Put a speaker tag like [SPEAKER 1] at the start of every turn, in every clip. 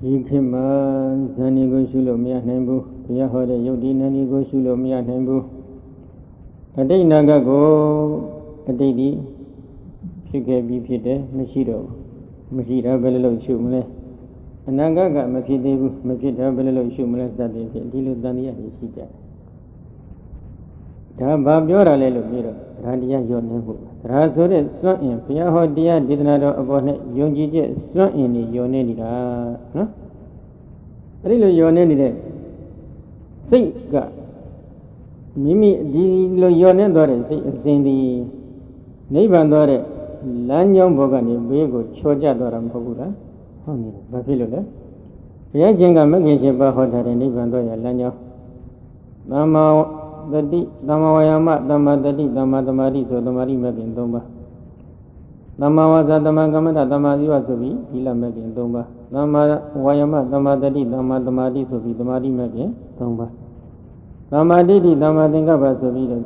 [SPEAKER 1] ဒီခေတ်မှာဇန်နီကိုရှုလို့မရနိုင်ဘူးဘုရားဟောတဲ့ယုတ်ဒီနန္ဒီကိုရှုလို့မရနိုင်ဘူးအတိတ်နာဂတ်ကိုအတိတ်ဒီဖြစ်ခဲ့ပြီးဖြစ်တယ်မရှိတော့ဘူးမရှိတာဘယ်လိုလုပ်ရှုမလဲအနာဂတ်ကမဖြစ်သေးဘူးမဖြစ်တာဘယ်လိုလုပ်ရှုမလဲစသဖြင့်ဒီလိုတန်တရားရှိကြတယ်ဒါဘာပြောတာလဲလို့ပြောတော့ဒါတရားရောနေဖို့ဒါဆိုတဲ့စွန့်အင်ဘုရားဟောတရားဒေသနာတော်အပေါ်နဲ့ယုံကြည်ချက်စွန့်အင်နေရောနေနေတာနော်အဲ့ဒီလိုရောနေနေတဲ့စိတ်ကမိမိဒီလိုရောနေသွားတဲ့စိတ်အစဉ်ဒီနိဗ္ဗာန်သွားတဲ့လမ်းကြောင်းဘောကနေဘေးကိုချော်ကျသွားတာမဟုတ်ဘူးလားဟုတ်နေတယ်ဘာဖြစ်လို့လဲဘုရားရှင်ကမဂ္ဂင်7ပါးဟောထားတဲ့နိဗ္ဗာန်သွားရလမ်းကြောင်းသမ္မာတတိသမ္မာဝါယာမသမ္မာတတိသမ္မာသမာဓိဆိုသမာဓိမဂ္ဂင်3ပါးသမ္မာဝါစာသမ္မာကမ္မတသမ္မာဇီဝဆိုပြီးဒီလမဂ္ဂင်3ပါးသမ္မာဝါယာမသမ္မာတတိသမ္မာသမာဓိဆိုပြီးသမာဓိမဂ္ဂင်3ပါးသမ္မာဒိဋ္ဌိသမ္မာသင်္ကပ္ပဆိုပြီးတော့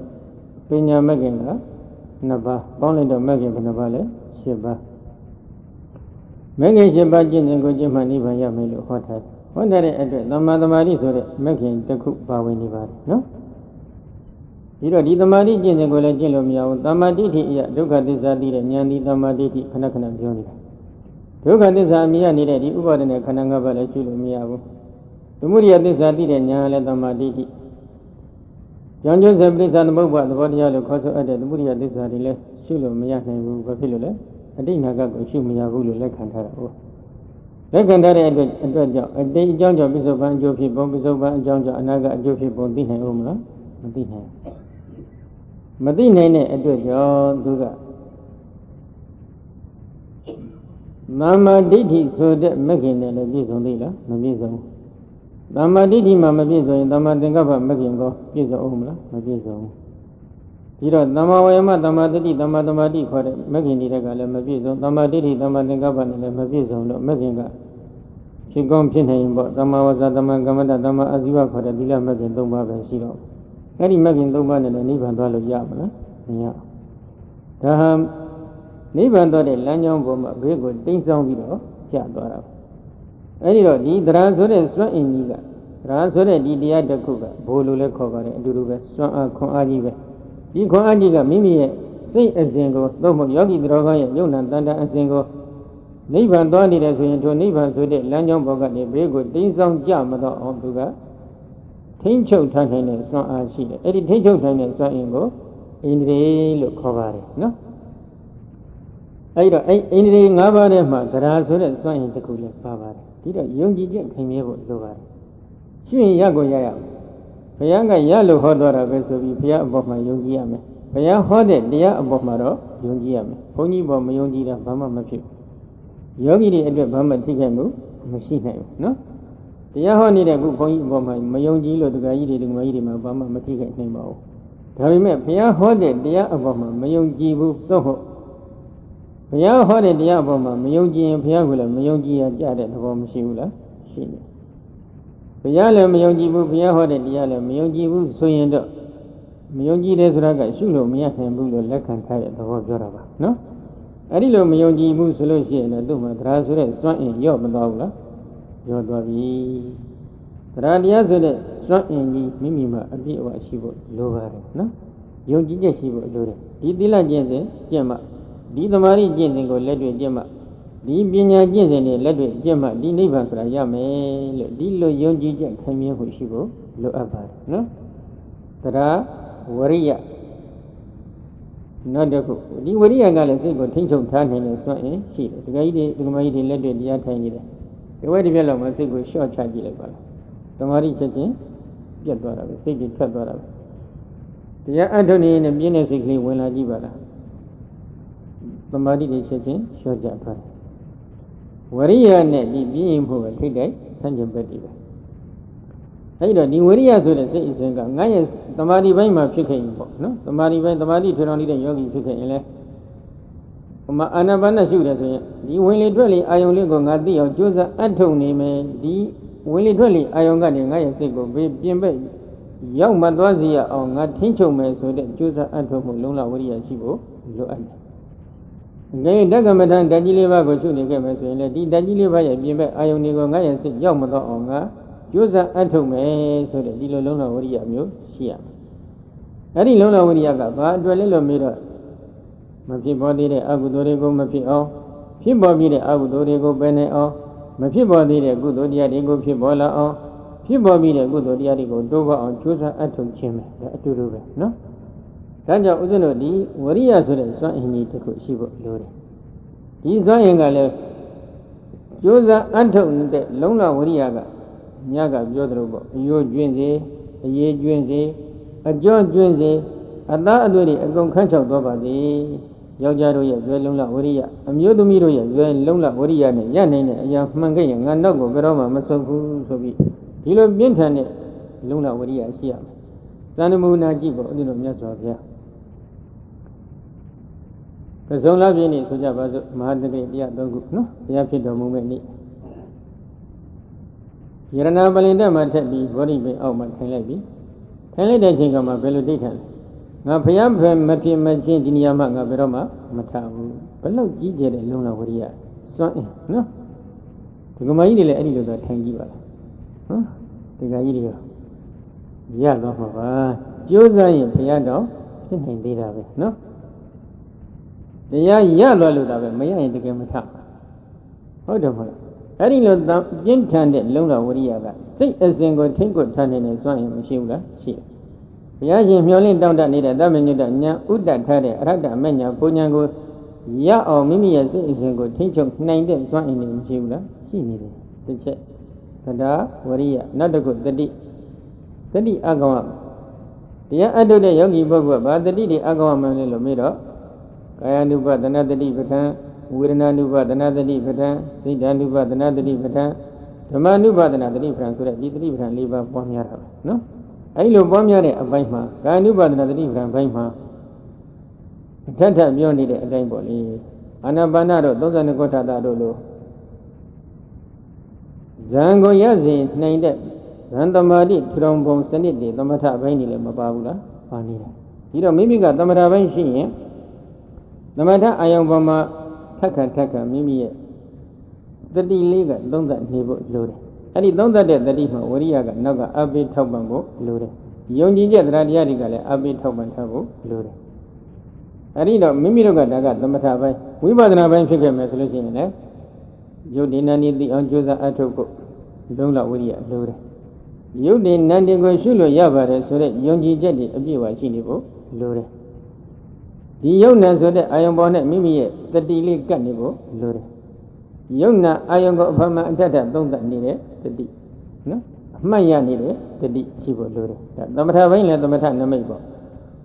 [SPEAKER 1] ပညာမဂ္ဂင်က2ပါးပေါင်းလိုက်တော့မဂ္ဂင်ဘယ်နှပါးလဲ7ပါးမဂ္ဂင်7ပါးကျင့်စဉ်ကိုကျင့်မှနိဗ္ဗာန်ရမယ်လို့ဟောထားတယ်ဟောတဲ့အတွက်သမ္မာသမာဓိဆိုတဲ့မဂ္ဂင်တစ်ခုပါဝင်နေပါတယ်နော်ဒီတော့ဒီသမာဓိကျင့်စဉ်ကိုလည်းကျင့်လို့မရဘူးသမ္မာဒိဋ္ဌိအရဒုက္ခသစ္စာသိတဲ့ဉာဏ်ဒီသမ္မာဒိဋ္ဌိခဏခဏပြောနေတာဒုက္ခသစ္စာအမြင်ရနေတဲ့ဒီဥပါဒနဲ့ခန္ဓာ၅ပါးလည်းရှုလို့မရဘူးသမုဒိယသစ္စာသိတဲ့ဉာဏ်လည်းသမ္မာဒိဋ္ဌိကြောင့်ကျိုးစပရိစ္ဆာသမုပ္ပါသဘောတရားလို့ခေါ်ဆိုအပ်တဲ့သမုဒိယသစ္စာတွေလည်းရှုလို့မရနိုင်ဘူးဘာဖြစ်လို့လဲအတိတ်နာဂတ်ကိုရှုမရဘူးလို့လက်ခံထားတာဟုတ်လက်ခံထားတဲ့အတွက်ကြောင့်အတိတ်အကြောင်းကြောင့်ပိဿုပန်အကျိုးဖြစ်ပုံပိဿုပန်အကြောင်းကြောင့်အနာဂတ်အကျိုးဖြစ်ပုံသိနိုင်ဦးမလားမသိနိုင်မသိနိုင်တဲ့အတွက်ကြောင့်သူကသမ္မာဒိဋ္ဌိဆိုတဲ့မဂ္ဂင်နဲ့လည်းပြည့်စုံသေးလားမပြည့်စုံဘူးသမ္မာဒိဋ္ဌိမှာမပြည့်စုံရင်သမ္မာသင်္ကပ္ပမဂ္ဂင်ကိုပြည့်စုံအောင်မလားမပြည့်စုံဘူးဒီတော့သမ္မာဝါယာမသမ္မာတတိသမ္မာသမာဓိခေါ်တဲ့မဂ္ဂင်တွေကလည်းမပြည့်စုံသမ္မာဒိဋ္ဌိသမ္မာသင်္ကပ္ပနဲ့လည်းမပြည့်စုံတော့မဂ္ဂင်ကဖြစ်ကောင်းဖြစ်နိုင်ပေါ့သမ္မာဝါစာသမ္မာကမ္မတသမ္မာအာဇီဝခေါ်တဲ့သီလမဂ္ဂင်3ပါးပဲရှိတော့အဲ့ဒီမဂ္ဂင်3ပါးနဲ့လည်းနိဗ္ဗာန်သွားလို့ရမလားမရဒါဟာနိဗ္ဗာန်သွားတဲ့လမ်းကြောင်းပေါ်မှာဘေးကိုတိမ့်ဆောင်ပြီးတော့ကျသွားတာအဲ့ဒီတော့ဒီတရားဆိုတဲ့စွန့်အင်ကြီးကတရားဆိုတဲ့ဒီတရားတစ်ခုကဘိုလ်လိုလည်းခေါ်ပါတယ်အတူတူပဲစွန့်အားခွန်အားကြီးပဲဒီခွန်အားကြီးကမိမိရဲ့စိတ်အစဉ်ကိုသို့မဟုတ်ယောဂီတော်ကောင်းရဲ့ယုံနာတန်တာအစဉ်ကိုနိဗ္ဗာန်သွားနေတယ်ဆိုရင်ထိုနိဗ္ဗာန်ဆိုတဲ့လမ်းကြောင်းပေါ်ကနေဘေးကိုတိမ့်ဆောင်ကြမတော့အောင်သူကထိမ့်ချုပ်ထားနိုင်တဲ့စွန့်အားရှိတယ်အဲ့ဒီထိမ့်ချုပ်ထားတဲ့စွန့်အင်ကိုဣန္ဒြေလို့ခေါ်ပါတယ်နော်အဲ့တော့အဲ့ဣန္ဒြေ၅ပါးထဲမှာသရာဆိုတဲ့စွန့်အင်တစ်ခုလည်းပါပါတယ်ဒီတော့ယုံကြည်ချက်ခင်မြဲဖို့လိုပါတယ်ရှိရင်ရကိုရရဘုရားကရလို့ဟောတော်တာပဲဆိုပြီးဘုရားအပေါ်မှာယုံကြည်ရမယ်ဘုရားဟောတဲ့တရားအပေါ်မှာတော့ယုံကြည်ရမယ်ဘုန်းကြီးပေါ်မယုံကြည်တာဘာမှမဖြစ်ဘူးယောဂီတွေအတွက်ဘာမှထိခိုက်မှုမရှိနိုင်ဘူးနော်တရားဟောနေတဲ့ခုဘုန်းကြီးအပေါ်မှာမယုံကြည်လို့ဒကာကြီးတွေဒကာမကြီးတွေမှာဘာမှမထိခိုက်နိုင်ပါဘူးဒါပေမဲ့ဘုရားဟောတဲ့တရားအပေါ်မှာမယုံကြည်ဘူးသို့ဟုတ်ဘုရားဟောတဲ့တရားအပေါ်မှာမယုံကြည်ရင်ဘုရားကလည်းမယုံကြည်ရကြတဲ့သဘောမရှိဘူးလားရှိတယ်ဘုရားလည်းမယုံကြည်ဘူးဘုရားဟောတဲ့တရားလည်းမယုံကြည်ဘူးဆိုရင်တော့မယုံကြည်တဲ့ဆိုတာကရှုလို့မရနိုင်ဘူးလို့လက်ခံထားတဲ့သဘောပြောတာပါနော်အဲ့ဒီလိုမယုံကြည်ဘူးဆိုလို့ရှိရင်တော့သူ့မှာတရားဆိုတဲ့စွန့်အင်ရော့မသွားဘူးလားရော့သွားပြီတရားတရားဆိုတဲ့စွန့်အင်ကြီးမိမိမှာအပြည့်အဝရှိဖို့လိုပါတယ်နော်ယုံကြည်ချက်ရှိဖို့လိုတယ်ဒီသီလကျင့်စဉ်ကျင့်မှဒီသမာဓိကျင့်စဉ်ကိုလက်တွေ့ကျင့်မှဒီပညာကျင့်စဉ်နဲ့လက်တွေ့ကျင့်မှဒီနိဗ္ဗာန်ဆိုတာရမယ်လို့ဒီလိုယုံကြည်ချက်ခင်မြဲဖို့ရှိဖို့လိုအပ်ပါတယ်နော်တရားဝရိယနောက်တစ်ခုဒီဝရိယကလည်းစိတ်ကိုထိမ့်ချုပ်ထားနိုင်တဲ့စွမ်းအင်ရှိတယ်ဒကာကြီးတွေဒကာမကြီးတွေလက်တွေ့တရားထိုင်နေတယ်ဒီဝိတ္တပြက်လောက်မှစိတ်ကိုရှော့ချကြည့်လိုက်ပါလားသမာဓိချက်ချင်းပြတ်သွားတာပဲစိတ်ကြီးထွက်သွားတာပဲတရားအထုံးနေနဲ့ပြင်းတဲ့စိတ်ကလေးဝင်လာကြည့်ပါလားသမာဓိတွေချက်ချင်းရှော့ချသွားတယ်ဝရိယနဲ့ဒီပြင်းရင်ဖို့ပဲထိတ်တိုက်ဆန့်ကျင်ဘက်တွေပဲအဲ့တော့ဒီဝရိယဆိုတဲ့စိတ်အစဉ်ကငါရဲ့သမာဓိပိုင်းမှာဖြစ်ခဲ့ရင်ပေါ့နော်သမာဓိပိုင်းသမာဓိထွန်းတော်နေတဲ့ယောဂီဖြစ်ခဲ့ရင်လေဟိုမှာအာနာပါနရှုတယ်ဆိုရင်ဒီဝင်လေထွက်လေအာယုံလေးကိုငါသိအောင်ကြိုးစားအထုတ်နေမယ်ဒီဝင်လေထွက်လေအာယုံကနေငါရဲ့စိတ်ကိုပြင်ပရောက်မှသွားစီရအောင်ငါထိန်းချုပ်မယ်ဆိုတဲ့ကြိုးစားအထုတ်မှုလုံးလဝရိယရှိဖို့လိုအပ်တယ် Gay Dagamadan Dajiliva go to the Gamas, Dajiliva, Biba, Ionigo, Gaya, Yamada Onga, Josa Atome, so the Dilona Uria Mu, Shia. Ari Lona Uriaga, Duello Mirror. Mafi body the Agudorego Mafi O, Fibobi the Agudorego Bene O, Mafi body the good Odiadigo Fibola O, Fibobi the good Odiadigo Doga on Josa Atom Chim, the Aturuba, no? Tanja Uzuno di Waria so that Swan in need to cook Shibo Lori. He's saying I left Josa Anton the Lona Wariaga, Yaga Jodrobo, Yo Junze, a Ye Junze, a John Junze, a Daduri, a Gon Kancho Dobadi, Yajaro, Lona Waria, a Miodomiro, Lona Waria, Yanin, Yan Mangay, and Nago, Veroma, Masoku, Sobi. He loved Bintane, Lona Waria, Sia. Sanamuna Jibo, little Yasovia. Kazola Vini, Sujaba, Mahadri, no, the Apito movement. Yarana Balinda Matabi, body be out my Telebi. Teleda Jingama, Beludita. Napayam, Mati Machin, Yamanga, Veroma, Matavu, Pelo Gija, Luna Waria. So, no? To go my little Eddie that Tangiva. Huh? The Gaidio. Yaga, Josa, Piano, didn't did of it, no? The Yalua, Maya in the game of time. Hold on. I didn't know Jintan, Luna Wariaga. Say a single tingle turning and swine machine, she. Yajim Yolin down that needed that menu that Nya Uda Tade, Rada Mania, Punyango, Ya or Mimi as a single tingle, 9 swine in Jula, she needed the check. Tada, Waria, not a good, the Agawam. The Ado de Yogi Boba, but the Didi Agawam Lomiro, Kayanuba, another Divatan, Wirananuba, another Divatan, Sidanuba, another Divatan, Tamanuba, another different, so that these different live up Bomyara. No? I love Bomyare, a Baima, Kayanuba, another different Baima. Tata beyond it a rainbow. Anabanado, those are the Gota Dolo. Zango Yazi, named Randamadi, Trombone, Sanity, the Mata Vainilla, Mabula, Panilla. You know, maybe got the Mata Vain, the Mata Ayambama, Taka, Mimi, the Diliga, don't that neighbor loaded. And it don't that the Dima, Wariaga, Naga, Abbey Tobambo, loaded. Yonji Radiadigale, Abbey Tobantabo, loaded. I read of Mimiroga, the Mata Vai, we were the Vain figure resolution, eh? You didn't need the Anjuza Atoko, don't la Waria, loaded. You didn't go Shulo Yavare, so that Yonji Jetty, a Biwa Chinibo, Lore. The Yona so that I am born at Mimi, the Dili Canibo, Lore. Yona, I am got Pama and Tata, don't that need it, the D. No? Maya need it, the D, Chibo Lore. The Matavina, the Matana Mabo.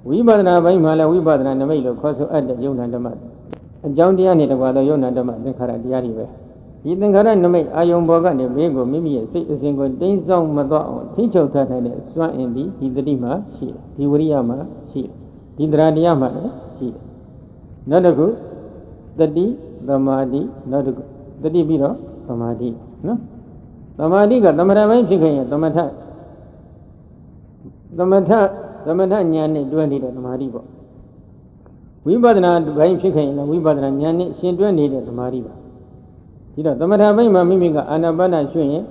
[SPEAKER 1] We bought an Avaimala, we bought an Amelo, cause of the Yona Dama. A John Diani, the Wada Yona Dama, the Karadiari. You think I don't make Iron Bogan and Bego, maybe a single day song, Mado, Ticho Tata, Swan Indi, Hidrima, she, Huriama, she, Hidradiama, she. Not a good, the D, the Madi, not a good, the D Biro, the Madi, no? The Madi got the Maravan chicken, the Mata, the Matanyani, 20 at the Maribo. We bought an Vain chicken, we bought an Yanni, she 20 at the Mariba. The Matavai Mimiga, Anabana Shuye,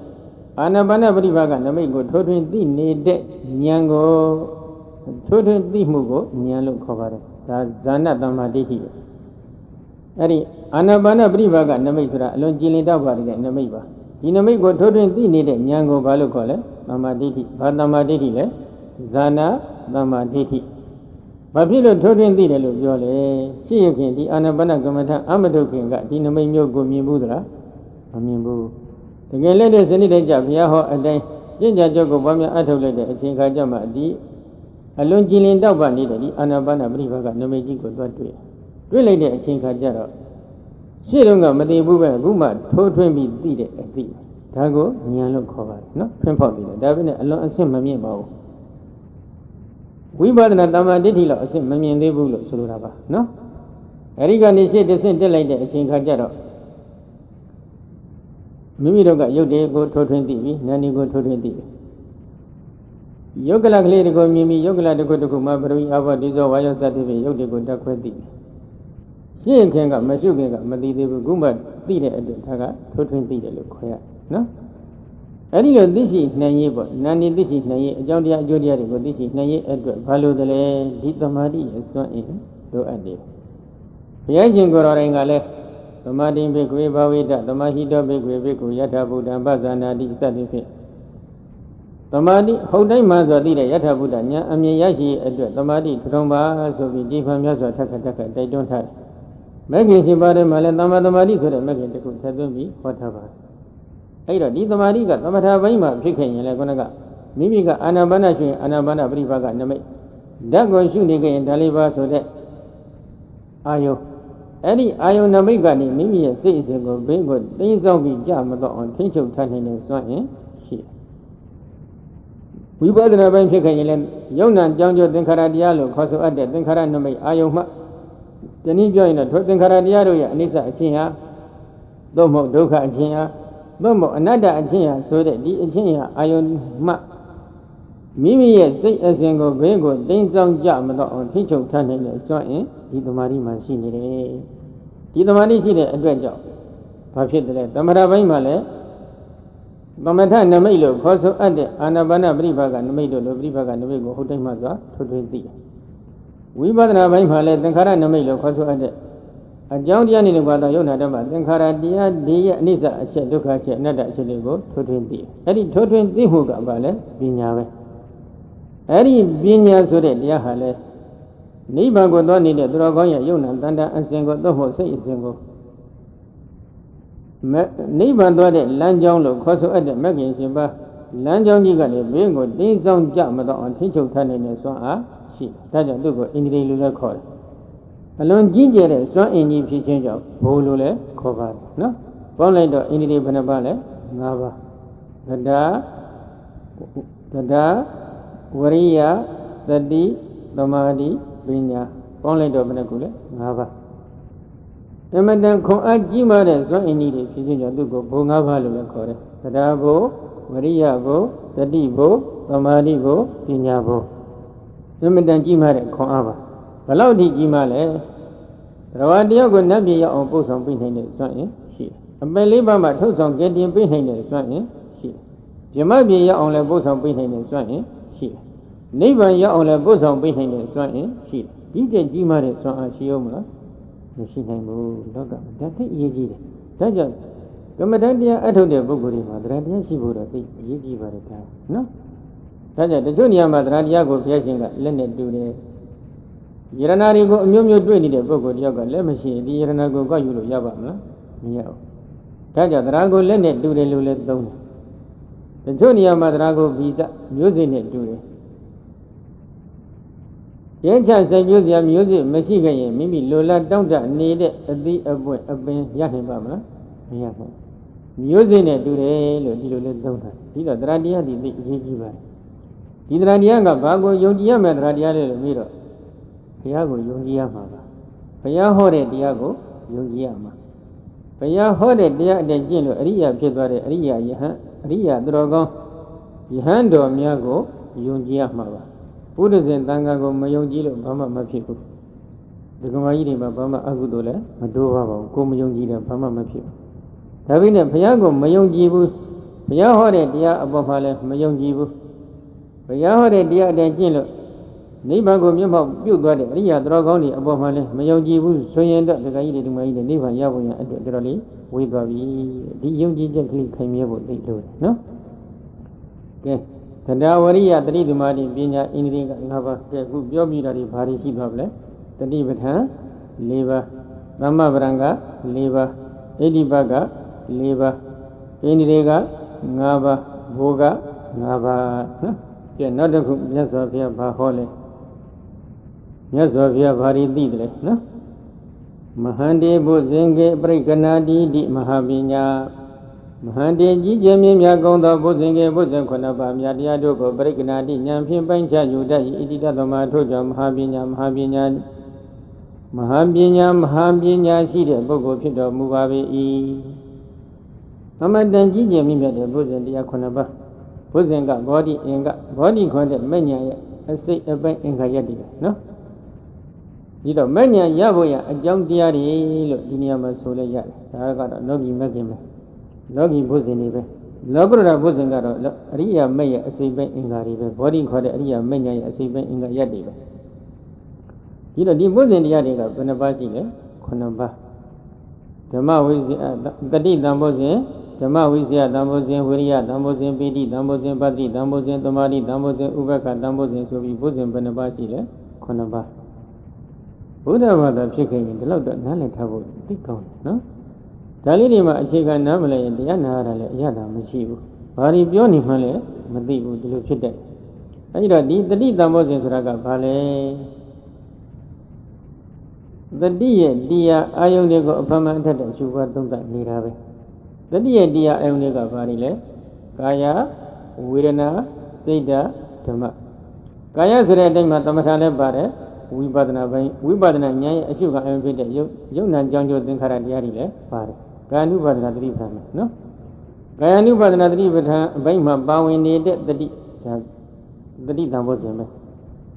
[SPEAKER 1] Anabana Brivaga, Namigo, Totin D, Nede, Nyango, Totin D Mugo, Nyalo Kovare, Zana Damadiki. Ari, Anabana Brivaga, Namitra, Longilida Varga, Namiba. Inamigo, Totin D, Nede, Nyango Balocole, Namadiki, Vadamadiki, Zana Damadiki. Papilo Totin D, Yole, see again, the Anabana Gamata, Amadokin, Dinamio Gumibudra. Amimbu. The Galedas any day job, Yaho a day, Jinja Jogo Bamia Atolede, a Chinkajama, the Alongilin Daba needed the Anabana Brivaga, no magic was what way. Really, a Chinkajara. Shirunga, Madibuba, Guma, Totwin be deed at thee. Tago, Nialo Kova, no, Pimpobina, Davin, alone and Sim Mamma. We bought an Adama Ditila, Sim Mammy and Debulo, Suraba, no? Erigan is said the same delay, a Chinkajara. Mimiroga, Yode go to 20, Nani go to 20. Yogala lady go Mimi, Yogala go to Kumabri, our Dizo, Waya Sativi, Yode go to 20. ဖြစ်ခင်ကမရှိခင်ကမသိသေးဘူးခုမှသိတဲ့အတွက်ဒါကထိုးထွင်းသိတယ်လို့ခေါ်ရနော်အဲ့ဒီလိုသိရှိနိုင်ရေးပေါ့နာနေသိရှိနိုင်ရေးအကြောင်းတရားအကျိုးတရားတွေကိုသိရှိနိုင်ရေးအတွက်ဘာလို့တလဲဒီသမာဓိရဲ့စွမ်းအင်လိုအပ်တယ်ဘုရားရှင်ကိုယ်တော်တိုင်ကလည်းသမာဓိဘိက္ခွေဘာဝိတသမာဟိတောဘိက္ခွေဘိက္ခုယထာဘုဒ္ဓံပဇာနာတိစသည်ဖြင့်သမာဓိဟုတ်တိုင်းမှဆိုသိတဲ့ယထာဘုဒ္ဓဉာဏ်အမြင်ရရှိအတွက်သမာဓိထုံပါဆိုပြီးဒီဖန်များစွာထက်ခါတိုက်တွန်းထားတယ်မဂ္ဂင်ရှင်ပါတဲ့မှာလည်းသမ္မာသမာဓိဆိုတဲ့မဂ္ဂင်တစ်ခုထပ်သွင်းပြီးဟောထားပါတယ်အဲ့တော့ဒီသမာဓိကသမထဘိုင်းမှာဖြစ်ခဲ့ရင်လည်းခုနကမိမိကအာနာပါနရှုရင်အာနာပါနပရိပါကနမိတ်ဓာတ်ကိုရှုနေကြရင်ဒါလေးပါဆိုတဲ့အာယုအဲ့ဒီအာယုနမိတ်ကနေမိမိရဲ့စိတ်အစဉ်ကိုဘင်းကိုသိမ်းဆောင်ပြီးကြမတော့အောင်ထိ ချုပ်ထားနိုင်တဲ့စွမ်းအင်ရှိဝိပဿနာပိုင်းဖြစ်ခဲ့ရင်လည်းယုံနာကြောင်းကျသင်္ခါရတရားလို့ခေါ်ဆိုအပ်တဲ့သင်္ခါရနမိတ်အာယုမှတနည်းပြောရင်တော့ထိုသင်္ခါရတရားတို့ရဲ့အနိစ္စအချင်းဟာသို့မဟုတ်ဒုက္ခအချင်းဟာသို့မဟုတ်အနတ္တအချင်းဟာဆိုတဲ့ဒီအချင်းဟာအာယုမှမိမိရဲ့စိတ်အစဉ်ကိုဘင်းကိုသိမ်းဆောင်ကြမတော့အောင်ထိချုပ်ထားနိုင်တဲ့စွမ်းအင်ဒီသမာဓိမှာရှိနေတယ်ဒီသမာဓိရှိတဲ့အတွက်ကြောင့်ဘာဖြစ်တယ်လဲသမထဘိုင်းမှာလည်းသမထနမိတ်လို့ခေါ်ဆိုအပ်တဲ့အာနာပါနပရိပါကနမိတ်တို့လိုပရိပါကနမိတ်ကိုဟုတ်တိုင်းမှစွာထွထွင်းသိတယ်ဝိပဿနာဘိုင်းမှာလည်းသင်္ခါရနမိတ်လို့ခေါ်ဆိုအပ်တဲ့အကြောင်းတရားနဲ့ကွာတော့ယုံနာဓမ္မသင်္ခါရတရားဒီရဲ့အနိစ္စအချက်ဒုက္ခအချက်အနတ္တအချက်တွေကိုထွထွင်းသိတယ်အဲ့ဒီထွထွင်းသိမှုကဘာလဲပညာပဲအဲ့ဒီပညာဆိုတဲ့တရားဟာလဲနိဗ္ဗာန်ကိုသွားနေတဲ့သူတော်ကောင်းရဲ့ယုံနာတန်တာအစဉ်ကိုသို့မဟုတ်စိတ်အစဉ်ကိုနိဗ္ဗာန်သွားတဲ့လမ်းကြောင်းလို့ခေါ်ဆိုအပ်တဲ့မဂ္ဂင်ရှင်ပါလမ်းကြောင်းကြီးကလည်းဘင်းကိုတင်းဆောင်ကြမတော့အောင်ထိချုပ်ထားနိုင်တဲ့စွမ်းအားရှိဒါကြောင့်သူ့ကိုအင်္ဂလိပ်လိုလည်းခေါ်တယ်အလွန်ကြီးကျယ်တဲ့စွမ်းအင်ကြီးဖြစ်ခြင်းကြောင့်ဘိုလ်လိုလည်းခေါ်ပါတယ်နော်ပေါင်းလိုက်တော့အင်္ဂလိပ်ဘယ်နှပါလဲ၅ပါးသဒ္ဒါဝရိယသတိသမာဓိပညာပေါင်းလိုက်တော့ဘယ်နှခုလဲ၅ပါးအမတန်ခွန်အားကြီးမားတဲ့စွမ်းအင်ကြီးတွေဖြစ်ခြင်းကြောင့်သူ့ကိုဘုံ၅ပါးလို့လည်းခေါ်တယ်သဒ္ဒါဘုဝရိယဘုသတိဘုသမာဓိဘုပညာဘုအမတန်ကြီးမားတဲ့ခွန်အားပါဘယ်လောက်ထိကြီးမားလဲတရားတယောက်ကိုနတ်ပြည်ရောက်အောင်ပို့ဆောင်ပေးနိုင်တဲ့စွမ်းအင်ရှိတယ်အပယ်လေးပါးမှာထုတ်ဆောင်ကယ်တင်ပေးနိုင်တဲ့စွမ်းအင်ရှိတယ်ဗြဟ္မပြည်ရောက်အောင်လည်းပို့ဆောင်ပေးနိုင်တဲ့စွမ်းအင်ရှိတယ်နိဗ္ဗာန်ရောက်အောင်လည်းပို့ဆောင်ပေးနိုင်တဲ့စွမ်းအင်ရှိတယ်ဒီကျက်ကြီးမားတဲ့စွမ်းအားရှိအောင်မလားမရှိနိုင်ဘူးလောကမှာဒါသိအရေးကြီးတယ်ဒါကြောင့်ကမ္မဋ္ဌာန်းတရားအထုတ်တဲ့ပုဂ္ဂိုလ်တွေမှာတရားတရားရှိဖို့တော့သိအရေးကြီးပါတယ်ဒါနော်ဒါကြောင့်တချို့နေရာမှာတရားတရားကိုဘုရားရှင်ကလက်နဲ့တူတယ်ယရနာတွေကိုအမျိုးမျိုးတွေ့နေတဲ့ပုဂ္ဂိုလ်တယောက်ကလက်မရှိဒီယရနာကိုကောက်ယူလို့ရပါမလားမရဘူးဒါကြောင့်တရားကိုလက်နဲ့တူတယ်လို့လည်းသုံးတယ်တချို့နေရာမှာတရားကိုဗီဇမျိုးစိနဲ့တူတယ်ကျင်းချစိုက်ပျိုးစရာမျိုးစိမရှိခဲ့ရင်မိမိလိုလားတောင့်တနေတဲ့အသီးအပွင့်အပင်ရနိုင်ပါမလားမရဘူးမျိုးစိနဲ့တူတယ်လို့ဒီလိုလည်းသုံးတာဒီတော့တရားတရားဒီသိအရေးကြီးပါတယ်ဒီတရားတရားကဘာကိုယုံကြည်ရမယ်တရားတရားလဲလို့ပြီးတော့ဘုရားကိုယုံကြည်ရမှာပါဘုရားဟောတဲ့တရားကိုယုံကြည်ရမှာဘုရားဟောတဲ့တရားအတိုင်းကျင့်လို့အရိယာဖြစ်သွားတဲ့အရိယာယဟန်အရိယာသူတော်ကောင်းယဟန်တော်များကိုယုံကြည်ရမှာပါဘုဒ္ဓဇင်သံဃာကိုမယုံကြည်လို့ဘာမှမဖြစ်ဘူးဒီကမာကြီးတွေမှာဘာမှအကုသိုလ်လည်းမတိုးပါဘူးကိုမယုံကြည်တယ်ဘာမှမဖြစ်ဘူးဒါပေမဲ့ဘုရားကိုမယုံကြည်ဘူးဘုရားဟောတဲ့တရားအပေါ်မှာလည်းမယုံကြည်ဘူးဘုရားဟောတဲ့တရားအတိုင်းကျင့်လို့နိဗ္ဗာန်ကိုမျက်မှောက်ပြုတ်သွားတဲ့အရိယာတော်ကောင်းတွေအပေါ်မှာလည်းမယုံကြည်ဘူးဆိုရင်တော့ဒီကကြီးတွေဒီမကြီးတွေနိဗ္ဗာန်ရဖို့ရအတွက်တော်တော်လေးဝေးသွားပြီဒီယုံကြည်ချက်ကလေးခိုင်မြဲဖို့သိလို့နော်ကဲသဒ္ဒါဝရိယတတိသမာဓိပညာဣန္ဒြေက၅ပါးကဲခုပြောပြတာတွေဘာတွေရှိသွားပြီလဲတတိပဋ္ဌာန်၄ပါးသမ္မပရံက၄ပါးဣတိပက၄ပါးဣန္ဒြေက၅ပါးဘောက၅ပါးနော်ကဲနောက်တစ်ခုမြတ်စွာဘုရားဘာဟောလဲမြတ်စွာဘုရားဘာတွေသိတယ်လဲနော်မဟာတေဘုဇင်ကေပရိကနာတိတိမဟာပညာမဟာတေကြီးကျယ်မြင့်မြတ်ကုန်သောဘုဇင်ကေဘုဇင်ခုနှစ်ပါးမြတ်တရားတို့ကိုပရိကနာတိဉာဏ်ဖြင့်ပိုင်းခြားယူတတ်၏ဣတိတသမထို့ကြောင့်မဟာပညာရှိတဲ့ပုဂ္ဂိုလ်ဖြစ်တော်မူပါပေ၏အမတန်ကြီးကျယ်မြင့်မြတ်တဲ့ဘုဇင်တရားခုနှစ်ပါးဘုဇင်ကဘောဓိအင်္ဂဘောဓိခွန်တဲ့မဉ္ဇဉ်ရဲ့အစိတ်အပိုင်းအင်္ဂါရက်တည်းနော် ဒီတော့မဉ္ဇဉ်ရဖို့ရအကြောင်းတရားတွေလို့ဒီနေရာမှာဆိုလိုက်ရတယ်ဒါကတော့လောကီမဂ္ဂင်ပဲလောကီဘုဇင်တွေပဲလောကုတ္တရာဘုဇင်ကတော့အရိယာမက်ရဲ့အစိမ့်ပိုင်းအင်္ဂါတွေပဲဘောဓိခေါ်တဲ့အရိယာမက်ညာရဲ့အစိမ့်ပိုင်းအင်္ဂါရက်တွေပဲဒီတော့ဒီဘုဇင်တရားတွေကဘယ်နှပါးရှိလဲ9ပါးဓမ္မဝိဇ္ဇာတတိတံဘုဇင်ဓမ္မဝိဇ္ဇာတံဘုဇင်ဝိရိယတံဘုဇင်ပိဋိတံဘုဇင်ပတ္တိတံဘုဇင်သမာဓိတံဘုဇင်ဥပ္ပခတံဘုဇင်ဆိုပြီးဘုဇင်ဘယ်နှပါးရှိလဲ9ပါးဘုရားဘာသာဖြစ်ခဲ့ရင်ဒီလောက်တော့နားလည်ထားဖို့သိကောင်းတယ်နော်ဒါလေးတွေမှာအခြေခံနားမလဲရင်တရားနာရတာလည်းအရသာမရှိဘူးဘာတွေပြောနေမှလည်းမသိဘူးဒီလိုဖြစ်တဲ့အဲဒီတော့ဒီတတိတံဘောဇဉ်ဆိုတာကဘာလဲတတိရဲ့တရားအာယုန်တွေကိုအဖမှန်အထက်တဲ့ရှုပွားသုံးသပ်နေတာပဲတတိရဲ့တရားအာယုန်တွေကဘာတွေလဲကာယဝေဒနာစိတ်ဓာတ်ဓမ္မကာယဆိုတဲ့အတိုင်းမှာသမထလည်းပါတယ်ဝိပဿနာပိုင်းဝိပဿနာဉာဏ်ရဲ့အရှုခံအယုံဖြစ်တဲ့ယုံနာကြောင့်ကျိုးသင်္ခါရတရားတွေလည်းပါတယ်ကာယ ानु ပါဒနာတတိပဌာန်နော်ကာယ ानु ပါဒနာတတိပဌာန်အပိုင်းမှာပါဝင်နေတဲ့တတိဒါတတိတံဘောဇဉ်ပဲ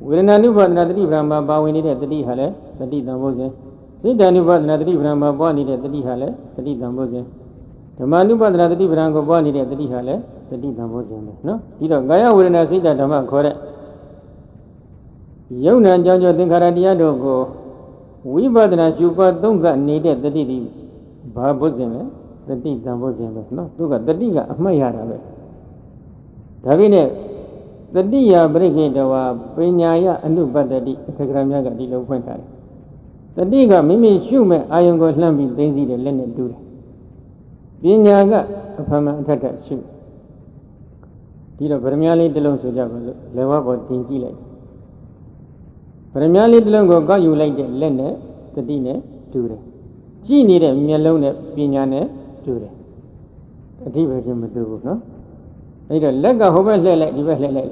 [SPEAKER 1] ဝေဒနာ ानु ပါဒနာတတိပဌာန်မှာပါဝင်နေတဲ့တတိဟာလည်းတတိတံဘောဇဉ်စိတ်တ ानु ပါဒနာတတိပဌာန်မှာပွားနေတဲ့တတိဟာလည်းတတိတံဘောဇဉ်ဓမ္မ ानु ပါဒနာတတိပဌာန်ကိုပွားနေတဲ့တတိဟာလည်းတတိတံဘောဇဉ်ပဲနော်ဒီတော့ကာယဝေဒနာစိတ်ဓမ္မခေါ်တဲ့ယုံနာကြောင့်သင်္ခါရတရားတို့ကိုဝိပဿနာရှုပွားသုံးသပ်နေတဲ့တတိတိဘာဘုဇင်လဲတတိတံဘုဇင်ပဲနော်သူကတတိကအမှတ်ရတာပဲဒါပြည့်နဲ့တတိယပရိက္ခေတဝါပညာယအနုပတ္တိအခက္ကရမြတ်ကဒီလိုဖွင့်ထားတယ်တတိကမိမိရှုမဲ့အာယုံကိုလှမ်းပြီးသိသိတဲ့လက်နဲ့တူတယ်ပညာကအဖမှန်အထက်ထရှုဒီတော့ဗရမ ्या လေးတစ်လုံးဆိုကြပါလို့လက်ဝါးပေါ်တင်ကြည့်လိုက်ဗရမ ्या လေးတစ်လုံးကိုကောက်ယူလိုက်တဲ့လက်နဲ့တတိနဲ့တူတယ်ကြည့်နေတဲ့မျက်လုံးနဲ့ပညာနဲ့တူတယ်အဓိပ္ပာယ်ချင်းမတူဘူးနော်အဲ့တော့လက်ကဟိုဘက်လှည့်လိုက်ဒီဘက်လှည့်လိုက်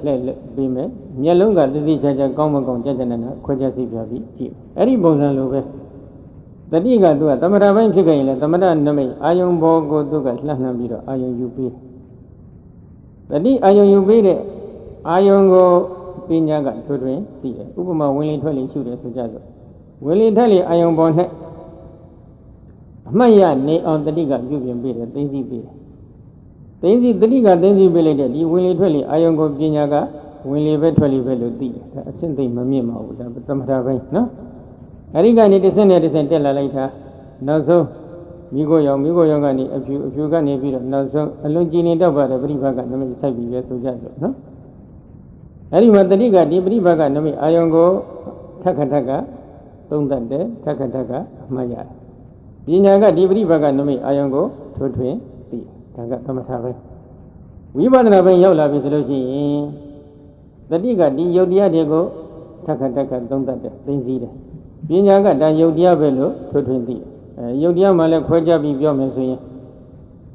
[SPEAKER 1] ပြီးမယ်မျက်လုံးကသတိချာချာကောင်းမကောင်းကြကြနနာခွဲခြားသိပြပြီးကြည့်အဲ့ဒီပုံစံလိုပဲတတိကသူကသမထပိုင်းဖြစ်ခဲ့ရင်လည်းသမထနမိတ်အာယုံဘောကိုသူကလှမ်းပြီးတော့အာယုံယူပြီးတတိအာယုံယူပြီးတဲ့အာယုံကိုပညာကထွထွင်သိတယ်ဥပမာဝင်လေထွက်လေရှုတယ်ဆိုကြဆိုဝင်လေထွက်လေအာယုံပေါ်၌အမှတ်ရနေအောင်တတိကပြုပြင်ပေးတယ်သိသိပေးတယ်သိသိတတိကသိသိပေးလိုက်တဲ့ဒီဝင်လေထွက်လေအာယုံကိုပညာကဝင်လေပဲထွက်လေပဲလို့သိတယ်ဒါအရှင်းသိမမြင့်ပါဘူးဒါသမထပိုင်းနော်အဲဒီကနေတစ်ဆင့်နဲ့တစ်ဆင့်တက်လာလိုက်တာနောက်ဆုံးမိကိုရောင်ကနေအဖြူကနေပြီးတော့နောက်ဆုံးအလွန်ကြည်နေတော့ပါတယ်ပြိဘာကနမိတ်ဆိုင်ပြီးပဲဆိုကြဆိုနော်အဲဒီမှာတတိကဒီပြိဘာကနမိတ်အာယုံကိုထက်ခကသုံးတတ်တယ်ထက်ခကအမှတ်ရတယ်ပညာကဒီပရိဘကနမိတ်အာယုံကိုထွထွင်သိဒါကသမထပဲဝိပဿနာပိုင်းရောက်လာပြီဆိုလို့ရှိရင်တတိကဒီယုတ်တရားတွေကိုထက်ခသုံးတတ်တယ်သိသိတယ်ပညာကဒါယုတ်တရားပဲလို့ထွထွင်သိယုတ်တရားမှလည်းခွဲခြားပြီးပြောမယ်ဆိုရင်